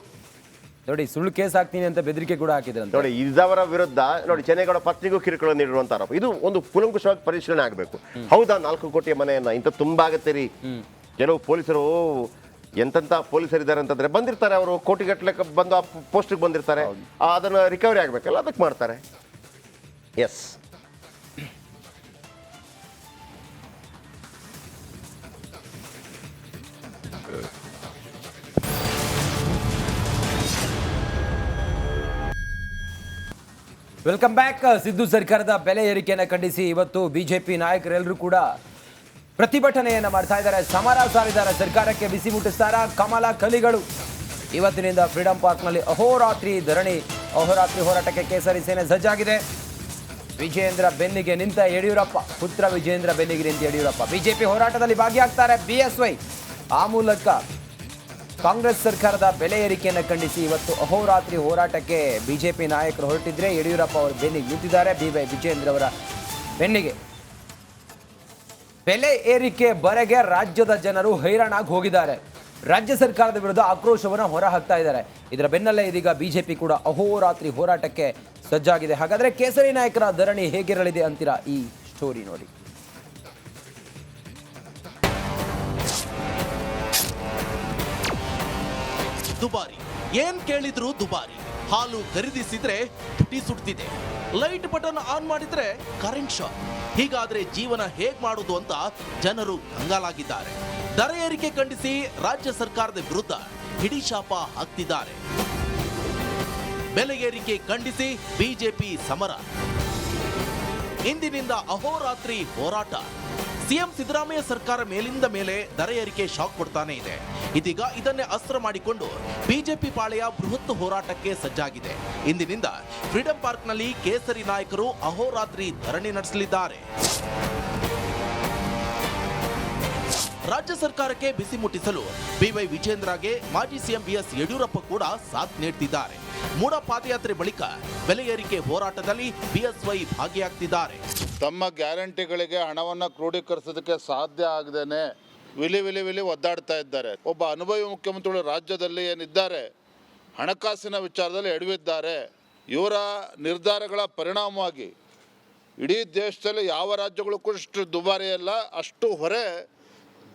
ನೋಡಿ. ಸುಳ್ಳು ಕೇಸ್ ಹಾಕ್ತೀನಿ ಅಂತ ಬೆದರಿಕೆ ಕೂಡ ಹಾಕಿದ್ರೆ ನೋಡಿ. ಇದವರ ವಿರುದ್ಧ ನೋಡಿ, ಚೆನ್ನೇಗೌಡ ಪತ್ನಿಗೂ ಕಿರುಕುಳ ನೀಡಿರುವಂತ ಆರೋಪ. ಇದು ಒಂದು ಕೂಲಂಕುಷವಾಗಿ ಪರಿಶೀಲನೆ ಆಗಬೇಕು. ಹೌದಾ 4 ಕೋಟಿಯ ಮನೆಯನ್ನ ಇಂಥ ತುಂಬಾ ಆಗತ್ತೆ ರೀ. ಕೆಲವು ಪೊಲೀಸರು ಎಂತೆಂಥ ಪೊಲೀಸರಿದ್ದಾರೆ ಅಂತಂದ್ರೆ ಬಂದಿರ್ತಾರೆ, ಅವರು ಕೋಟಿಗಟ್ಟಲೆ ಬಂದು ಆ ಪೋಸ್ಟಿಗೆ ಬಂದಿರ್ತಾರೆ, ಅದನ್ನು ರಿಕವರಿ ಆಗಬೇಕಲ್ಲ, ಅದಕ್ಕೆ ಮಾಡ್ತಾರೆ. S, welcome back. ಸಿದ್ದು ಸರ್ಕಾರದ ಬೆಲೆ ಏರಿಕೆಯನ್ನು ಖಂಡಿಸಿ ಇವತ್ತು ಬಿಜೆಪಿ ನಾಯಕರೆಲ್ಲರೂ ಕೂಡ ಪ್ರತಿಭಟನೆಯನ್ನು ಮಾಡ್ತಾ ಇದ್ದಾರೆ, ಸಮರ ಸಾರಿದ್ದಾರೆ. ಸರ್ಕಾರಕ್ಕೆ ಬಿಸಿ ಮುಟ್ಟಿಸ್ತಾರ ಕಮಲ ಕಲಿಗಳು. ಇವತ್ತಿನಿಂದ ಫ್ರೀಡಂ ಪಾರ್ಕ್ನಲ್ಲಿ ಅಹೋರಾತ್ರಿ ಧರಣಿ, ಅಹೋರಾತ್ರಿ ಹೋರಾಟಕ್ಕೆ ಕೇಸರಿ ಸೇನೆ ಸಜ್ಜಾಗಿದೆ. ವಿಜಯೇಂದ್ರ ಬೆನ್ನಿಗೆ ನಿಂತ ಯಡಿಯೂರಪ್ಪ, ಪುತ್ರ ವಿಜಯೇಂದ್ರ ಬೆನ್ನಿಗೆ ನಿಂತ ಯಡಿಯೂರಪ್ಪ. ಬಿಜೆಪಿ ಹೋರಾಟದಲ್ಲಿ ಭಾಗಿಯಾಗ್ತಾರೆ BSY. ಆ ಮೂಲಕ ಕಾಂಗ್ರೆಸ್ ಸರ್ಕಾರದ ಬೆಲೆ ಏರಿಕೆಯನ್ನು ಖಂಡಿಸಿ ಇವತ್ತು ಅಹೋರಾತ್ರಿ ಹೋರಾಟಕ್ಕೆ ಬಿಜೆಪಿ ನಾಯಕರು ಹೊರಟಿದ್ರೆ ಯಡಿಯೂರಪ್ಪ ಅವರು ಬೆನ್ನಿಗೆ ನಿಂತಿದ್ದಾರೆ. ವಿಜಯೇಂದ್ರ ಅವರ ಬೆನ್ನಿಗೆ ಬೆಲೆ ಏರಿಕೆ ಬರೆಗೆ ರಾಜ್ಯದ ಜನರು ಹೈರಾಣಾಗಿ ಹೋಗಿದ್ದಾರೆ. ರಾಜ್ಯ ಸರ್ಕಾರದ ವಿರುದ್ಧ ಆಕ್ರೋಶವನ್ನು ಹೊರಹಾಕ್ತಾ ಇದ್ದಾರೆ. ಇದರ ಬೆನ್ನಲ್ಲೇ ಇದೀಗ ಬಿಜೆಪಿ ಕೂಡ ಅಹೋರಾತ್ರಿ ಹೋರಾಟಕ್ಕೆ ಸಜ್ಜಾಗಿದೆ. ಹಾಗಾದ್ರೆ ಕೇಸರಿ ನಾಯಕರ ಧರಣಿ ಹೇಗಿರಲಿದೆ ಅಂತೀರಾ? ಈ ಸ್ಟೋರಿ ನೋಡಿ. ದುಬಾರಿ ಏನ್ ಕೇಳಿದ್ರು ದುಬಾರಿ. ಹಾಲು ಖರೀದಿಸಿದ್ರೆ ತುಟಿ ಸುಡ್ತಿದೆ, ಲೈಟ್ ಬಟನ್ ಆನ್ ಮಾಡಿದ್ರೆ ಕರೆಂಟ್ ಶಾಕ್. ಹೀಗಾದ್ರೆ ಜೀವನ ಹೇಗ್ ಮಾಡುದು ಅಂತ ಜನರು ಕಂಗಾಲಾಗಿದ್ದಾರೆ. ದರ ಏರಿಕೆ ಖಂಡಿಸಿ ರಾಜ್ಯ ಸರ್ಕಾರದ ವಿರುದ್ಧ ಹಿಡಿಶಾಪ ಹಾಕ್ತಿದ್ದಾರೆ. ಬೆಲೆ ಏರಿಕೆ ಖಂಡಿಸಿ ಬಿಜೆಪಿ ಸಮರ. ಇಂದಿನಿಂದ ಅಹೋರಾತ್ರಿ ಹೋರಾಟ. ಸಿಎಂ ಸಿದ್ದರಾಮಯ್ಯ ಸರ್ಕಾರ ಮೇಲಿಂದ ಮೇಲೆ ದರ ಏರಿಕೆ ಶಾಕ್ ಕೊಡ್ತಾನೆ ಇದೆ. ಇದೀಗ ಇದನ್ನೇ ಅಸ್ತ್ರ ಮಾಡಿಕೊಂಡು ಬಿಜೆಪಿ ಪಾಳೆಯ ಬೃಹತ್ ಹೋರಾಟಕ್ಕೆ ಸಜ್ಜಾಗಿದೆ. ಇಂದಿನಿಂದ ಫ್ರೀಡಂ ಪಾರ್ಕ್ನಲ್ಲಿ ಕೇಸರಿ ನಾಯಕರು ಅಹೋರಾತ್ರಿ ಧರಣಿ ನಡೆಸಲಿದ್ದಾರೆ. ರಾಜ್ಯ ಸರ್ಕಾರಕ್ಕೆ ಬಿಸಿ ಮುಟ್ಟಿಸಲು ಬಿವೈ ವಿಜೇಂದ್ರಗೆ ಮಾಜಿ ಸಿಎಂ ಬಿಎಸ್ ಯಡಿಯೂರಪ್ಪ ಕೂಡ ಸಾಥ್ ನೀಡುತ್ತಿದ್ದಾರೆ. ಮೂಡ ಪಾದಯಾತ್ರೆ ಬಳಿಕ ಬೆಲೆ ಏರಿಕೆ ಹೋರಾಟದಲ್ಲಿ ಬಿಎಸ್ವೈ ಭಾಗಿಯಾಗ್ತಿದ್ದಾರೆ. ತಮ್ಮ ಗ್ಯಾರಂಟಿಗಳಿಗೆ ಹಣವನ್ನು ಕ್ರೋಢೀಕರಿಸೋದಕ್ಕೆ ಸಾಧ್ಯ ಆಗದೇನೆ ವಿಲಿ ಒದ್ದಾಡ್ತಾ ಇದ್ದಾರೆ. ಒಬ್ಬ ಅನುಭವಿ ಮುಖ್ಯಮಂತ್ರಿಗಳು ರಾಜ್ಯದಲ್ಲಿ ಏನಿದ್ದಾರೆ, ಹಣಕಾಸಿನ ವಿಚಾರದಲ್ಲಿ ಎಡವಿದ್ದಾರೆ. ಇವರ ನಿರ್ಧಾರಗಳ ಪರಿಣಾಮವಾಗಿ ಇಡೀ ದೇಶದಲ್ಲಿ ಯಾವ ರಾಜ್ಯಗಳಿಗೂ ಅಷ್ಟು ದುಬಾರಿ ಅಲ್ಲ, ಅಷ್ಟು ಹೊರೆ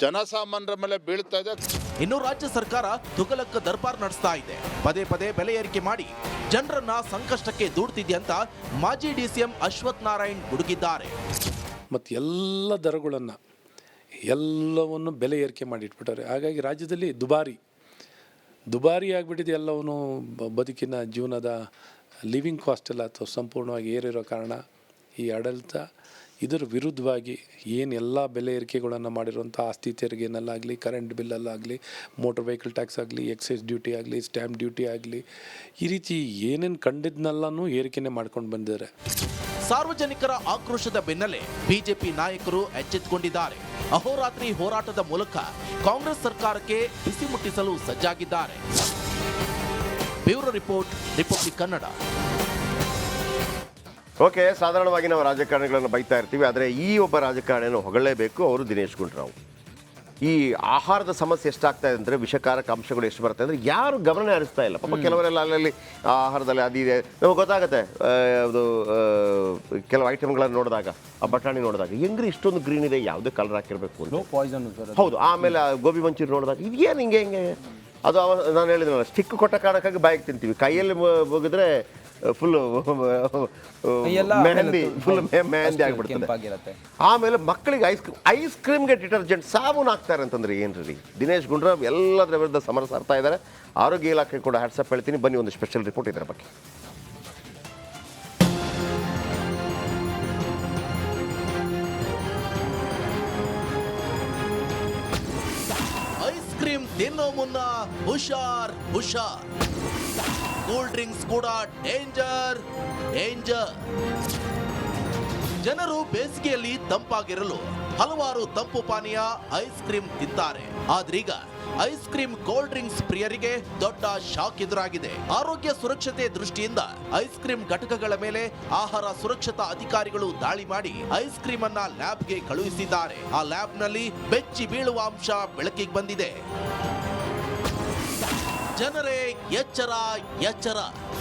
ಜನಸಾಮಾನ್ಯರ ಮೇಲೆ ಬೀಳ್ತಾ ಇದೆ. ಇನ್ನು ರಾಜ್ಯ ಸರ್ಕಾರ ತುಗಲಕ್ ದರ್ಬಾರ್ ನಡೆಸ್ತಾ ಇದೆ. ಪದೇ ಪದೇ ಬೆಲೆ ಏರಿಕೆ ಮಾಡಿ ಜನರನ್ನ ಸಂಕಷ್ಟಕ್ಕೆ ದೂಡ್ತಿದೆ ಅಂತ ಮಾಜಿ ಡಿಸಿಎಂ ಅಶ್ವಥ್ ನಾರಾಯಣ್ ಗುಡುಗಿದ್ದಾರೆ. ಮತ್ತು ಎಲ್ಲ ದರಗಳನ್ನು ಎಲ್ಲವನ್ನು ಬೆಲೆ ಏರಿಕೆ ಮಾಡಿಟ್ಬಿಟ್ಟಾರೆ. ಹಾಗಾಗಿ ರಾಜ್ಯದಲ್ಲಿ ದುಬಾರಿ ಆಗಿಬಿಟ್ಟಿದೆ. ಎಲ್ಲವೂ ಬದುಕಿನ ಜೀವನದ ಲಿವಿಂಗ್ ಕಾಸ್ಟ್ ಎಲ್ಲ ಸಂಪೂರ್ಣವಾಗಿ ಏರಿರೋ ಕಾರಣ ಈ ಆಡಳಿತ ಇದರ ವಿರುದ್ಧವಾಗಿ ಏನೆಲ್ಲ ಬೆಲೆ ಏರಿಕೆಗಳನ್ನು ಮಾಡಿರುವಂಥ ಆಸ್ತಿ ತೆರಿಗೆನಲ್ಲಾಗಲಿ, ಕರೆಂಟ್ ಬಿಲ್ಲಲ್ಲಾಗಲಿ, ಮೋಟರ್ ವೆಹಿಕಲ್ ಟ್ಯಾಕ್ಸ್ ಆಗಲಿ, ಎಕ್ಸೈಸ್ ಡ್ಯೂಟಿ ಆಗಲಿ, ಸ್ಟ್ಯಾಂಪ್ ಡ್ಯೂಟಿ ಆಗಲಿ, ಈ ರೀತಿ ಏನೇನು ಕಂಡಿದ್ನೆಲ್ಲನೂ ಏರಿಕೆನೇ ಮಾಡ್ಕೊಂಡು ಬಂದಿದ್ದಾರೆ. ಸಾರ್ವಜನಿಕರ ಆಕ್ರೋಶದ ಬೆನ್ನಲ್ಲೇ ಬಿಜೆಪಿ ನಾಯಕರು ಎಚ್ಚೆತ್ತುಕೊಂಡಿದ್ದಾರೆ. ಅಹೋರಾತ್ರಿ ಹೋರಾಟದ ಮೂಲಕ ಕಾಂಗ್ರೆಸ್ ಸರ್ಕಾರಕ್ಕೆ ಬಿಸಿ ಮುಟ್ಟಿಸಲು ಸಜ್ಜಾಗಿದ್ದಾರೆ. Bureau report, republic Kannada. Okay, ಸಾಧಾರಣವಾಗಿ ನಾವು ರಾಜಕಾರಣಿಗಳನ್ನು ಬೈತಾ ಇರ್ತೀವಿ, ಆದರೆ ಈ ಒಬ್ಬ ರಾಜಕಾರಣಿಯನ್ನು ಹೊಗಳಲೇಬೇಕು. ಅವರು ದಿನೇಶ್ ಗುಂಡೂರಾವ್. ಈ ಆಹಾರದ ಸಮಸ್ಯೆ ಎಷ್ಟಾಗ್ತಾ ಇದೆ ಅಂದರೆ, ವಿಷಕಾರಕ ಅಂಶಗಳು ಎಷ್ಟು ಬರ್ತದೆ ಅಂದರೆ ಯಾರು ಗಮನ ಹರಿಸ್ತಾ ಇಲ್ಲ. ಪಾಪ ಕೆಲವರೆಲ್ಲ ಅಲ್ಲಲ್ಲಿ ಆಹಾರದಲ್ಲಿ ಅದಿದೆ, ನಮಗೆ ಗೊತ್ತಾಗುತ್ತೆ. ಅದು ಕೆಲವು ಐಟಮ್ಗಳನ್ನು ನೋಡಿದಾಗ, ಆ ಬಟಾಣಿ ನೋಡಿದಾಗ ಹೆಂಗ್ರಿ ಇಷ್ಟೊಂದು ಗ್ರೀನ್ ಇದೆ, ಯಾವುದೇ ಕಲರ್ ಹಾಕಿರಬೇಕು ಅಂತ. ಹೌದು. ಆಮೇಲೆ ಗೋಬಿ ಮಂಚೂರಿ ನೋಡಿದಾಗ ಇದೇನು ಹಿಂಗೆ ಅದು ನಾನು ಹೇಳಿದ್ನಲ್ಲ, ಸ್ಟಿಕ್ ಕೊಟ್ಟ ಕಾರಣಕ್ಕಾಗಿ ಬಾಯಿಗೆ ತಿಂತೀವಿ, ಕೈಯಲ್ಲಿ ಮುಗಿದ್ರೆ ಫುಲ್ ಮೆಹಂದಿ ಆಗಿಬಿಡ್ತದೆ. ಆಮೇಲೆ ಮಕ್ಕಳಿಗೆ ಐಸ್ ಕ್ರೀಮ್ಗೆ ಡಿಟರ್ಜೆಂಟ್ ಸಾಬೂನು ಹಾಕ್ತಾರೆ ಅಂತಂದ್ರೆ ಏನ್ರಿ? ದಿನೇಶ್ ಗುಂಡೂರಾವ್ ಎಲ್ಲದರ ವಿರುದ್ಧ ಸಮರ ಸಾರ್ತಾ ಇದ್ದಾರೆ. ಆರೋಗ್ಯ ಇಲಾಖೆ ಕೂಡ ಹ್ಯಾಟ್ಸಪ್ ಹೇಳ್ತೀನಿ. ಬನ್ನಿ, ಒಂದು ಸ್ಪೆಷಲ್ ರಿಪೋರ್ಟ್ ಇದರ ಬಗ್ಗೆ. ಐಸ್ ಕ್ರೀಮ್ ತಿನ್ನೋ ಮುನ್ನ ಹುಷಾರ್. ಕೂಲ್ ಡ್ರಿಂಕ್ಸ್ ಕೂಡ ಡೇಂಜರ್. ಜನರು ಬೇಸಿಗೆಯಲ್ಲಿ ತಂಪಾಗಿರಲು ಹಲವಾರು ತಂಪು ಪಾನೀಯ ಐಸ್ ಕ್ರೀಮ್ ತಿಂತಾರೆ. ಆದ್ರೀಗ ಐಸ್ ಕ್ರೀಮ್ ಕೋಲ್ಡ್ ಡ್ರಿಂಕ್ಸ್ ಪ್ರಿಯರಿಗೆ ದೊಡ್ಡ ಶಾಕ್ ಎದುರಾಗಿದೆ. ಆರೋಗ್ಯ ಸುರಕ್ಷತೆ ದೃಷ್ಟಿಯಿಂದ ಐಸ್ ಕ್ರೀಮ್ ಘಟಕಗಳ ಮೇಲೆ ಆಹಾರ ಸುರಕ್ಷತಾ ಅಧಿಕಾರಿಗಳು ದಾಳಿ ಮಾಡಿ ಐಸ್ ಕ್ರೀಮ್ ಅನ್ನ ಲ್ಯಾಬ್ಗೆ ಕಳುಹಿಸಿದ್ದಾರೆ. ಆ ಲ್ಯಾಬ್ನಲ್ಲಿ ಬೆಚ್ಚಿ ಬೀಳುವ ಅಂಶ ಬೆಳಕಿಗೆ ಬಂದಿದೆ. ಜನರೇ ಎಚ್ಚರ.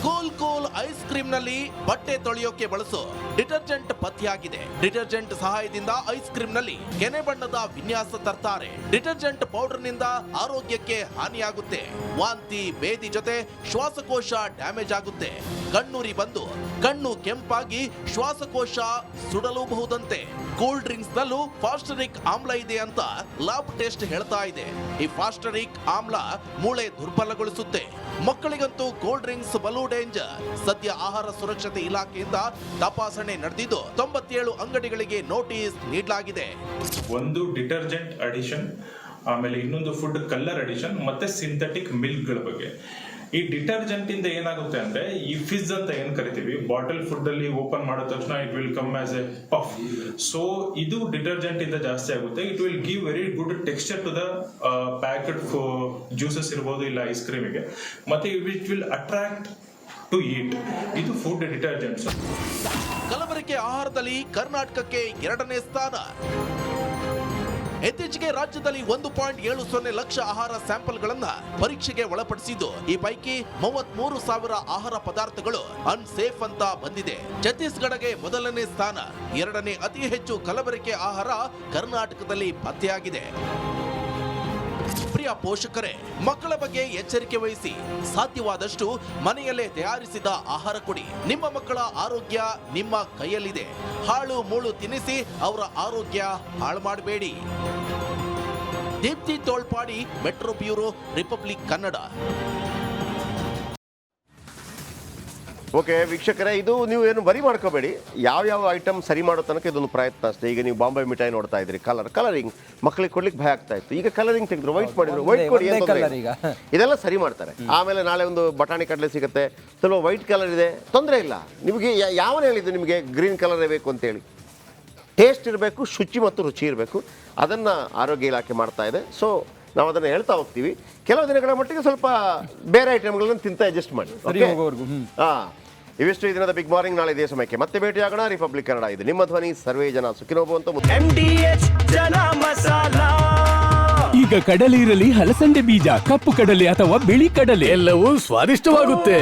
ಕೂಲ್ ಐಸ್ ಕ್ರೀಮ್ ನಲ್ಲಿ ಬಟ್ಟೆ ತೊಳೆಯೋಕೆ ಬಳಸೋ ಡಿಟರ್ಜೆಂಟ್ ಪತ್ತೆಯಾಗಿದೆ. ಡಿಟರ್ಜೆಂಟ್ ಸಹಾಯದಿಂದ ಐಸ್ ಕ್ರೀಮ್ ನಲ್ಲಿ ಕೆನೆ ಬಣ್ಣದ ವಿನ್ಯಾಸ ತರ್ತಾರೆ. ಡಿಟರ್ಜೆಂಟ್ ಪೌಡರ್ ನಿಂದ ಆರೋಗ್ಯಕ್ಕೆ ಹಾನಿಯಾಗುತ್ತೆ. ವಾಂತಿ, ಬೇದಿ ಜೊತೆ ಶ್ವಾಸಕೋಶ ಡ್ಯಾಮೇಜ್ ಆಗುತ್ತೆ. ಕಣ್ಣುರಿ ಬಂದು ಕಣ್ಣು ಕೆಂಪಾಗಿ ಶ್ವಾಸಕೋಶ ಸುಡಲೂಬಹುದಂತೆ. ಕೂಲ್ ಡ್ರಿಂಕ್ಸ್ ನಲ್ಲೂ ಫಾಸ್ಟರಿಕ್ ಆಮ್ಲ ಇದೆ ಅಂತ ಲ್ಯಾಬ್ ಟೆಸ್ಟ್ ಹೇಳ್ತಾ ಇದೆ. ಈ ಫಾಸ್ಟರಿಕ್ ಆಮ್ಲ ಮೂಳೆ ದುರ್ಬಲಗೊಳಿಸುತ್ತೆ. ಮಕ್ಕಳಿಗಂತೂ ಕೋಲ್ಡ್ ಡ್ರಿಂಕ್ಸ್ ಬಲು ಡೇಂಜರ್. ಸದ್ಯ ಆಹಾರ ಸುರಕ್ಷತೆ ಇಲಾಖೆಯಿಂದ ತಪಾಸಣೆ ನಡೆದಿದ್ದು 97 ಅಂಗಡಿಗಳಿಗೆ ನೋಟಿಸ್ ನೀಡಲಾಗಿದೆ. ಒಂದು ಡಿಟರ್ಜೆಂಟ್ ಅಡಿಷನ್, ಆಮೇಲೆ ಇನ್ನೊಂದು ಫುಡ್ ಕಲರ್ ಅಡಿಷನ್, ಮತ್ತೆ ಸಿಂಥೆಟಿಕ್ ಮಿಲ್ಕ್ಗಳ ಬಗ್ಗೆ. ಈ ಡಿಟರ್ಜೆಂಟ್ ಇಂದ ಏನಾಗುತ್ತೆ ಅಂದ್ರೆ, ಈ ಫಿಜ್ ಅಂತ ಏನ್ ಕರಿತೀವಿ, ಬಾಟಲ್ ಫುಡ್ ಅಲ್ಲಿ ಓಪನ್ ಮಾಡಿದ ತಕ್ಷಣ it will come as a puff. So ಇದು ಡಿಟರ್ಜೆಂಟ್ ಇಂದ ಜಾಸ್ತಿ ಆಗುತ್ತೆ. It will give very good texture to the packet juices ಇರ್ಬೋದು, ಇಲ್ಲ ಐಸ್ ಕ್ರೀಮಿಗೆ. ಮತ್ತೆ it will attract to eat. ಇದು ಫುಡ್ ಡಿಟರ್ಜೆಂಟ್ಸ್. ಕಲಬೆರಕೆ ಆಹಾರದಲ್ಲಿ ಕರ್ನಾಟಕಕ್ಕೆ 2ನೇ ಸ್ಥಾನ. ಇತ್ತೀಚೆಗೆ ರಾಜ್ಯದಲ್ಲಿ 1.70 ಲಕ್ಷ ಆಹಾರ ಸ್ಯಾಂಪಲ್ಗಳನ್ನ ಪರೀಕ್ಷೆಗೆ ಒಳಪಡಿಸಿದ್ದು, ಈ ಪೈಕಿ 33,000 ಆಹಾರ ಪದಾರ್ಥಗಳು ಅನ್ಸೇಫ್ ಅಂತ ಬಂದಿದೆ. ಛತ್ತೀಸ್ಗಢಗೆ 1ನೇ ಸ್ಥಾನ. 2ನೇ ಅತಿ ಹೆಚ್ಚು ಕಲಬೆರಕೆ ಆಹಾರ ಕರ್ನಾಟಕದಲ್ಲಿ ಪತ್ತೆಯಾಗಿದೆ. ಪ್ರಿಯ ಪೋಷಕರೇ, ಮಕ್ಕಳ ಬಗ್ಗೆ ಎಚ್ಚರಿಕೆ ವಹಿಸಿ. ಸಾಧ್ಯವಾದಷ್ಟು ಮನೆಯಲ್ಲೇ ತಯಾರಿಸಿದ ಆಹಾರ ಕೊಡಿ. ನಿಮ್ಮ ಮಕ್ಕಳ ಆರೋಗ್ಯ ನಿಮ್ಮ ಕೈಯಲ್ಲಿದೆ. ಹಾಳು ಮೂಳು ತಿನ್ನಿಸಿ ಅವರ ಆರೋಗ್ಯ ಹಾಳು ಮಾಡಬೇಡಿ. Deepti Tolpadi, metro bureau, Republic Kannada. Okay ವೀಕ್ಷಕರೇ, ಇದು ನೀವು ಏನು ಬರಿ ಮಾಡ್ಕೋಬೇಡಿ. ಯಾವ ಐಟಮ್ ಸರಿ ಮಾಡೋ ತನಕ ಇದೊಂದು ಪ್ರಯತ್ನ ಅಷ್ಟೇ. ಈಗ ನೀವು ಬಾಂಬೆ ಮಿಠಾಯಿ ನೋಡ್ತಾ ಇದ್ರಿ, ಕಲರಿಂಗ್ ಮಕ್ಕಳಿಗೆ ಕೊಡ್ಲಿಕ್ಕೆ ಭಯ ಆಗ್ತಾ ಇತ್ತು. ಈಗ ಕಲರಿಂಗ್ ತೆಗೆದ್ರು, ವೈಟ್ ಮಾಡಿದ್ರು, ವೈಟ್ ಕೊಡಿ ಇದೆಲ್ಲ ಸರಿ ಮಾಡ್ತಾರೆ. ಆಮೇಲೆ ನಾಳೆ ಒಂದು ಬಟಾಣಿ ಕಡಲೆ ಸಿಗುತ್ತೆ, ಸ್ವಲ್ಪ ವೈಟ್ ಕಲರ್ ಇದೆ, ತೊಂದರೆ ಇಲ್ಲ. ನಿಮಗೆ ಯಾವನು ಹೇಳಿದ್ದು ನಿಮಗೆ ಗ್ರೀನ್ ಕಲರೇ ಬೇಕು ಅಂತೇಳಿ? ಟೇಸ್ಟ್ ಇರಬೇಕು, ಶುಚಿ ಮತ್ತು ರುಚಿ ಇರಬೇಕು. ಅದನ್ನು ಆರೋಗ್ಯ ಇಲಾಖೆ ಮಾಡ್ತಾ ಇದೆ. ಸೊ ನಾವು ಅದನ್ನು ಹೇಳ್ತಾ ಹೋಗ್ತೀವಿ. ಕೆಲವು ದಿನಗಳ ಮಟ್ಟಿಗೆ ಸ್ವಲ್ಪ ಬೇರೆ ಐಟಮ್ಗಳನ್ನು ತಿಂತ ಅಡ್ಜಸ್ಟ್ ಮಾಡಿ. ಹಾಂ, ಇವಿಷ್ಟು ಈ ದಿನದ ಬಿಗ್ ಮಾರ್ನಿಂಗ್. ನಾಳೆ ಇದೇ ಸಮಯಕ್ಕೆ ಮತ್ತೆ ಭೇಟಿಯಾಗೋಣ. ರಿಪಬ್ಲಿಕ್ ಕನ್ನಡ, ಇದು ನಿಮ್ಮ ಧ್ವನಿ. ಸರ್ವೇ ಜನ ಸುಖಿನೋಭವಂತು. ಈಗ ಕಡಲೆ ಇರಲಿ, ಹಲಸಂದೆ ಬೀಜ, ಕಪ್ಪು ಕಡಲೆ ಅಥವಾ ಬಿಳಿ ಕಡಲೆ, ಎಲ್ಲವೂ ಸ್ವಾದಿಷ್ಟವಾಗುತ್ತೆ.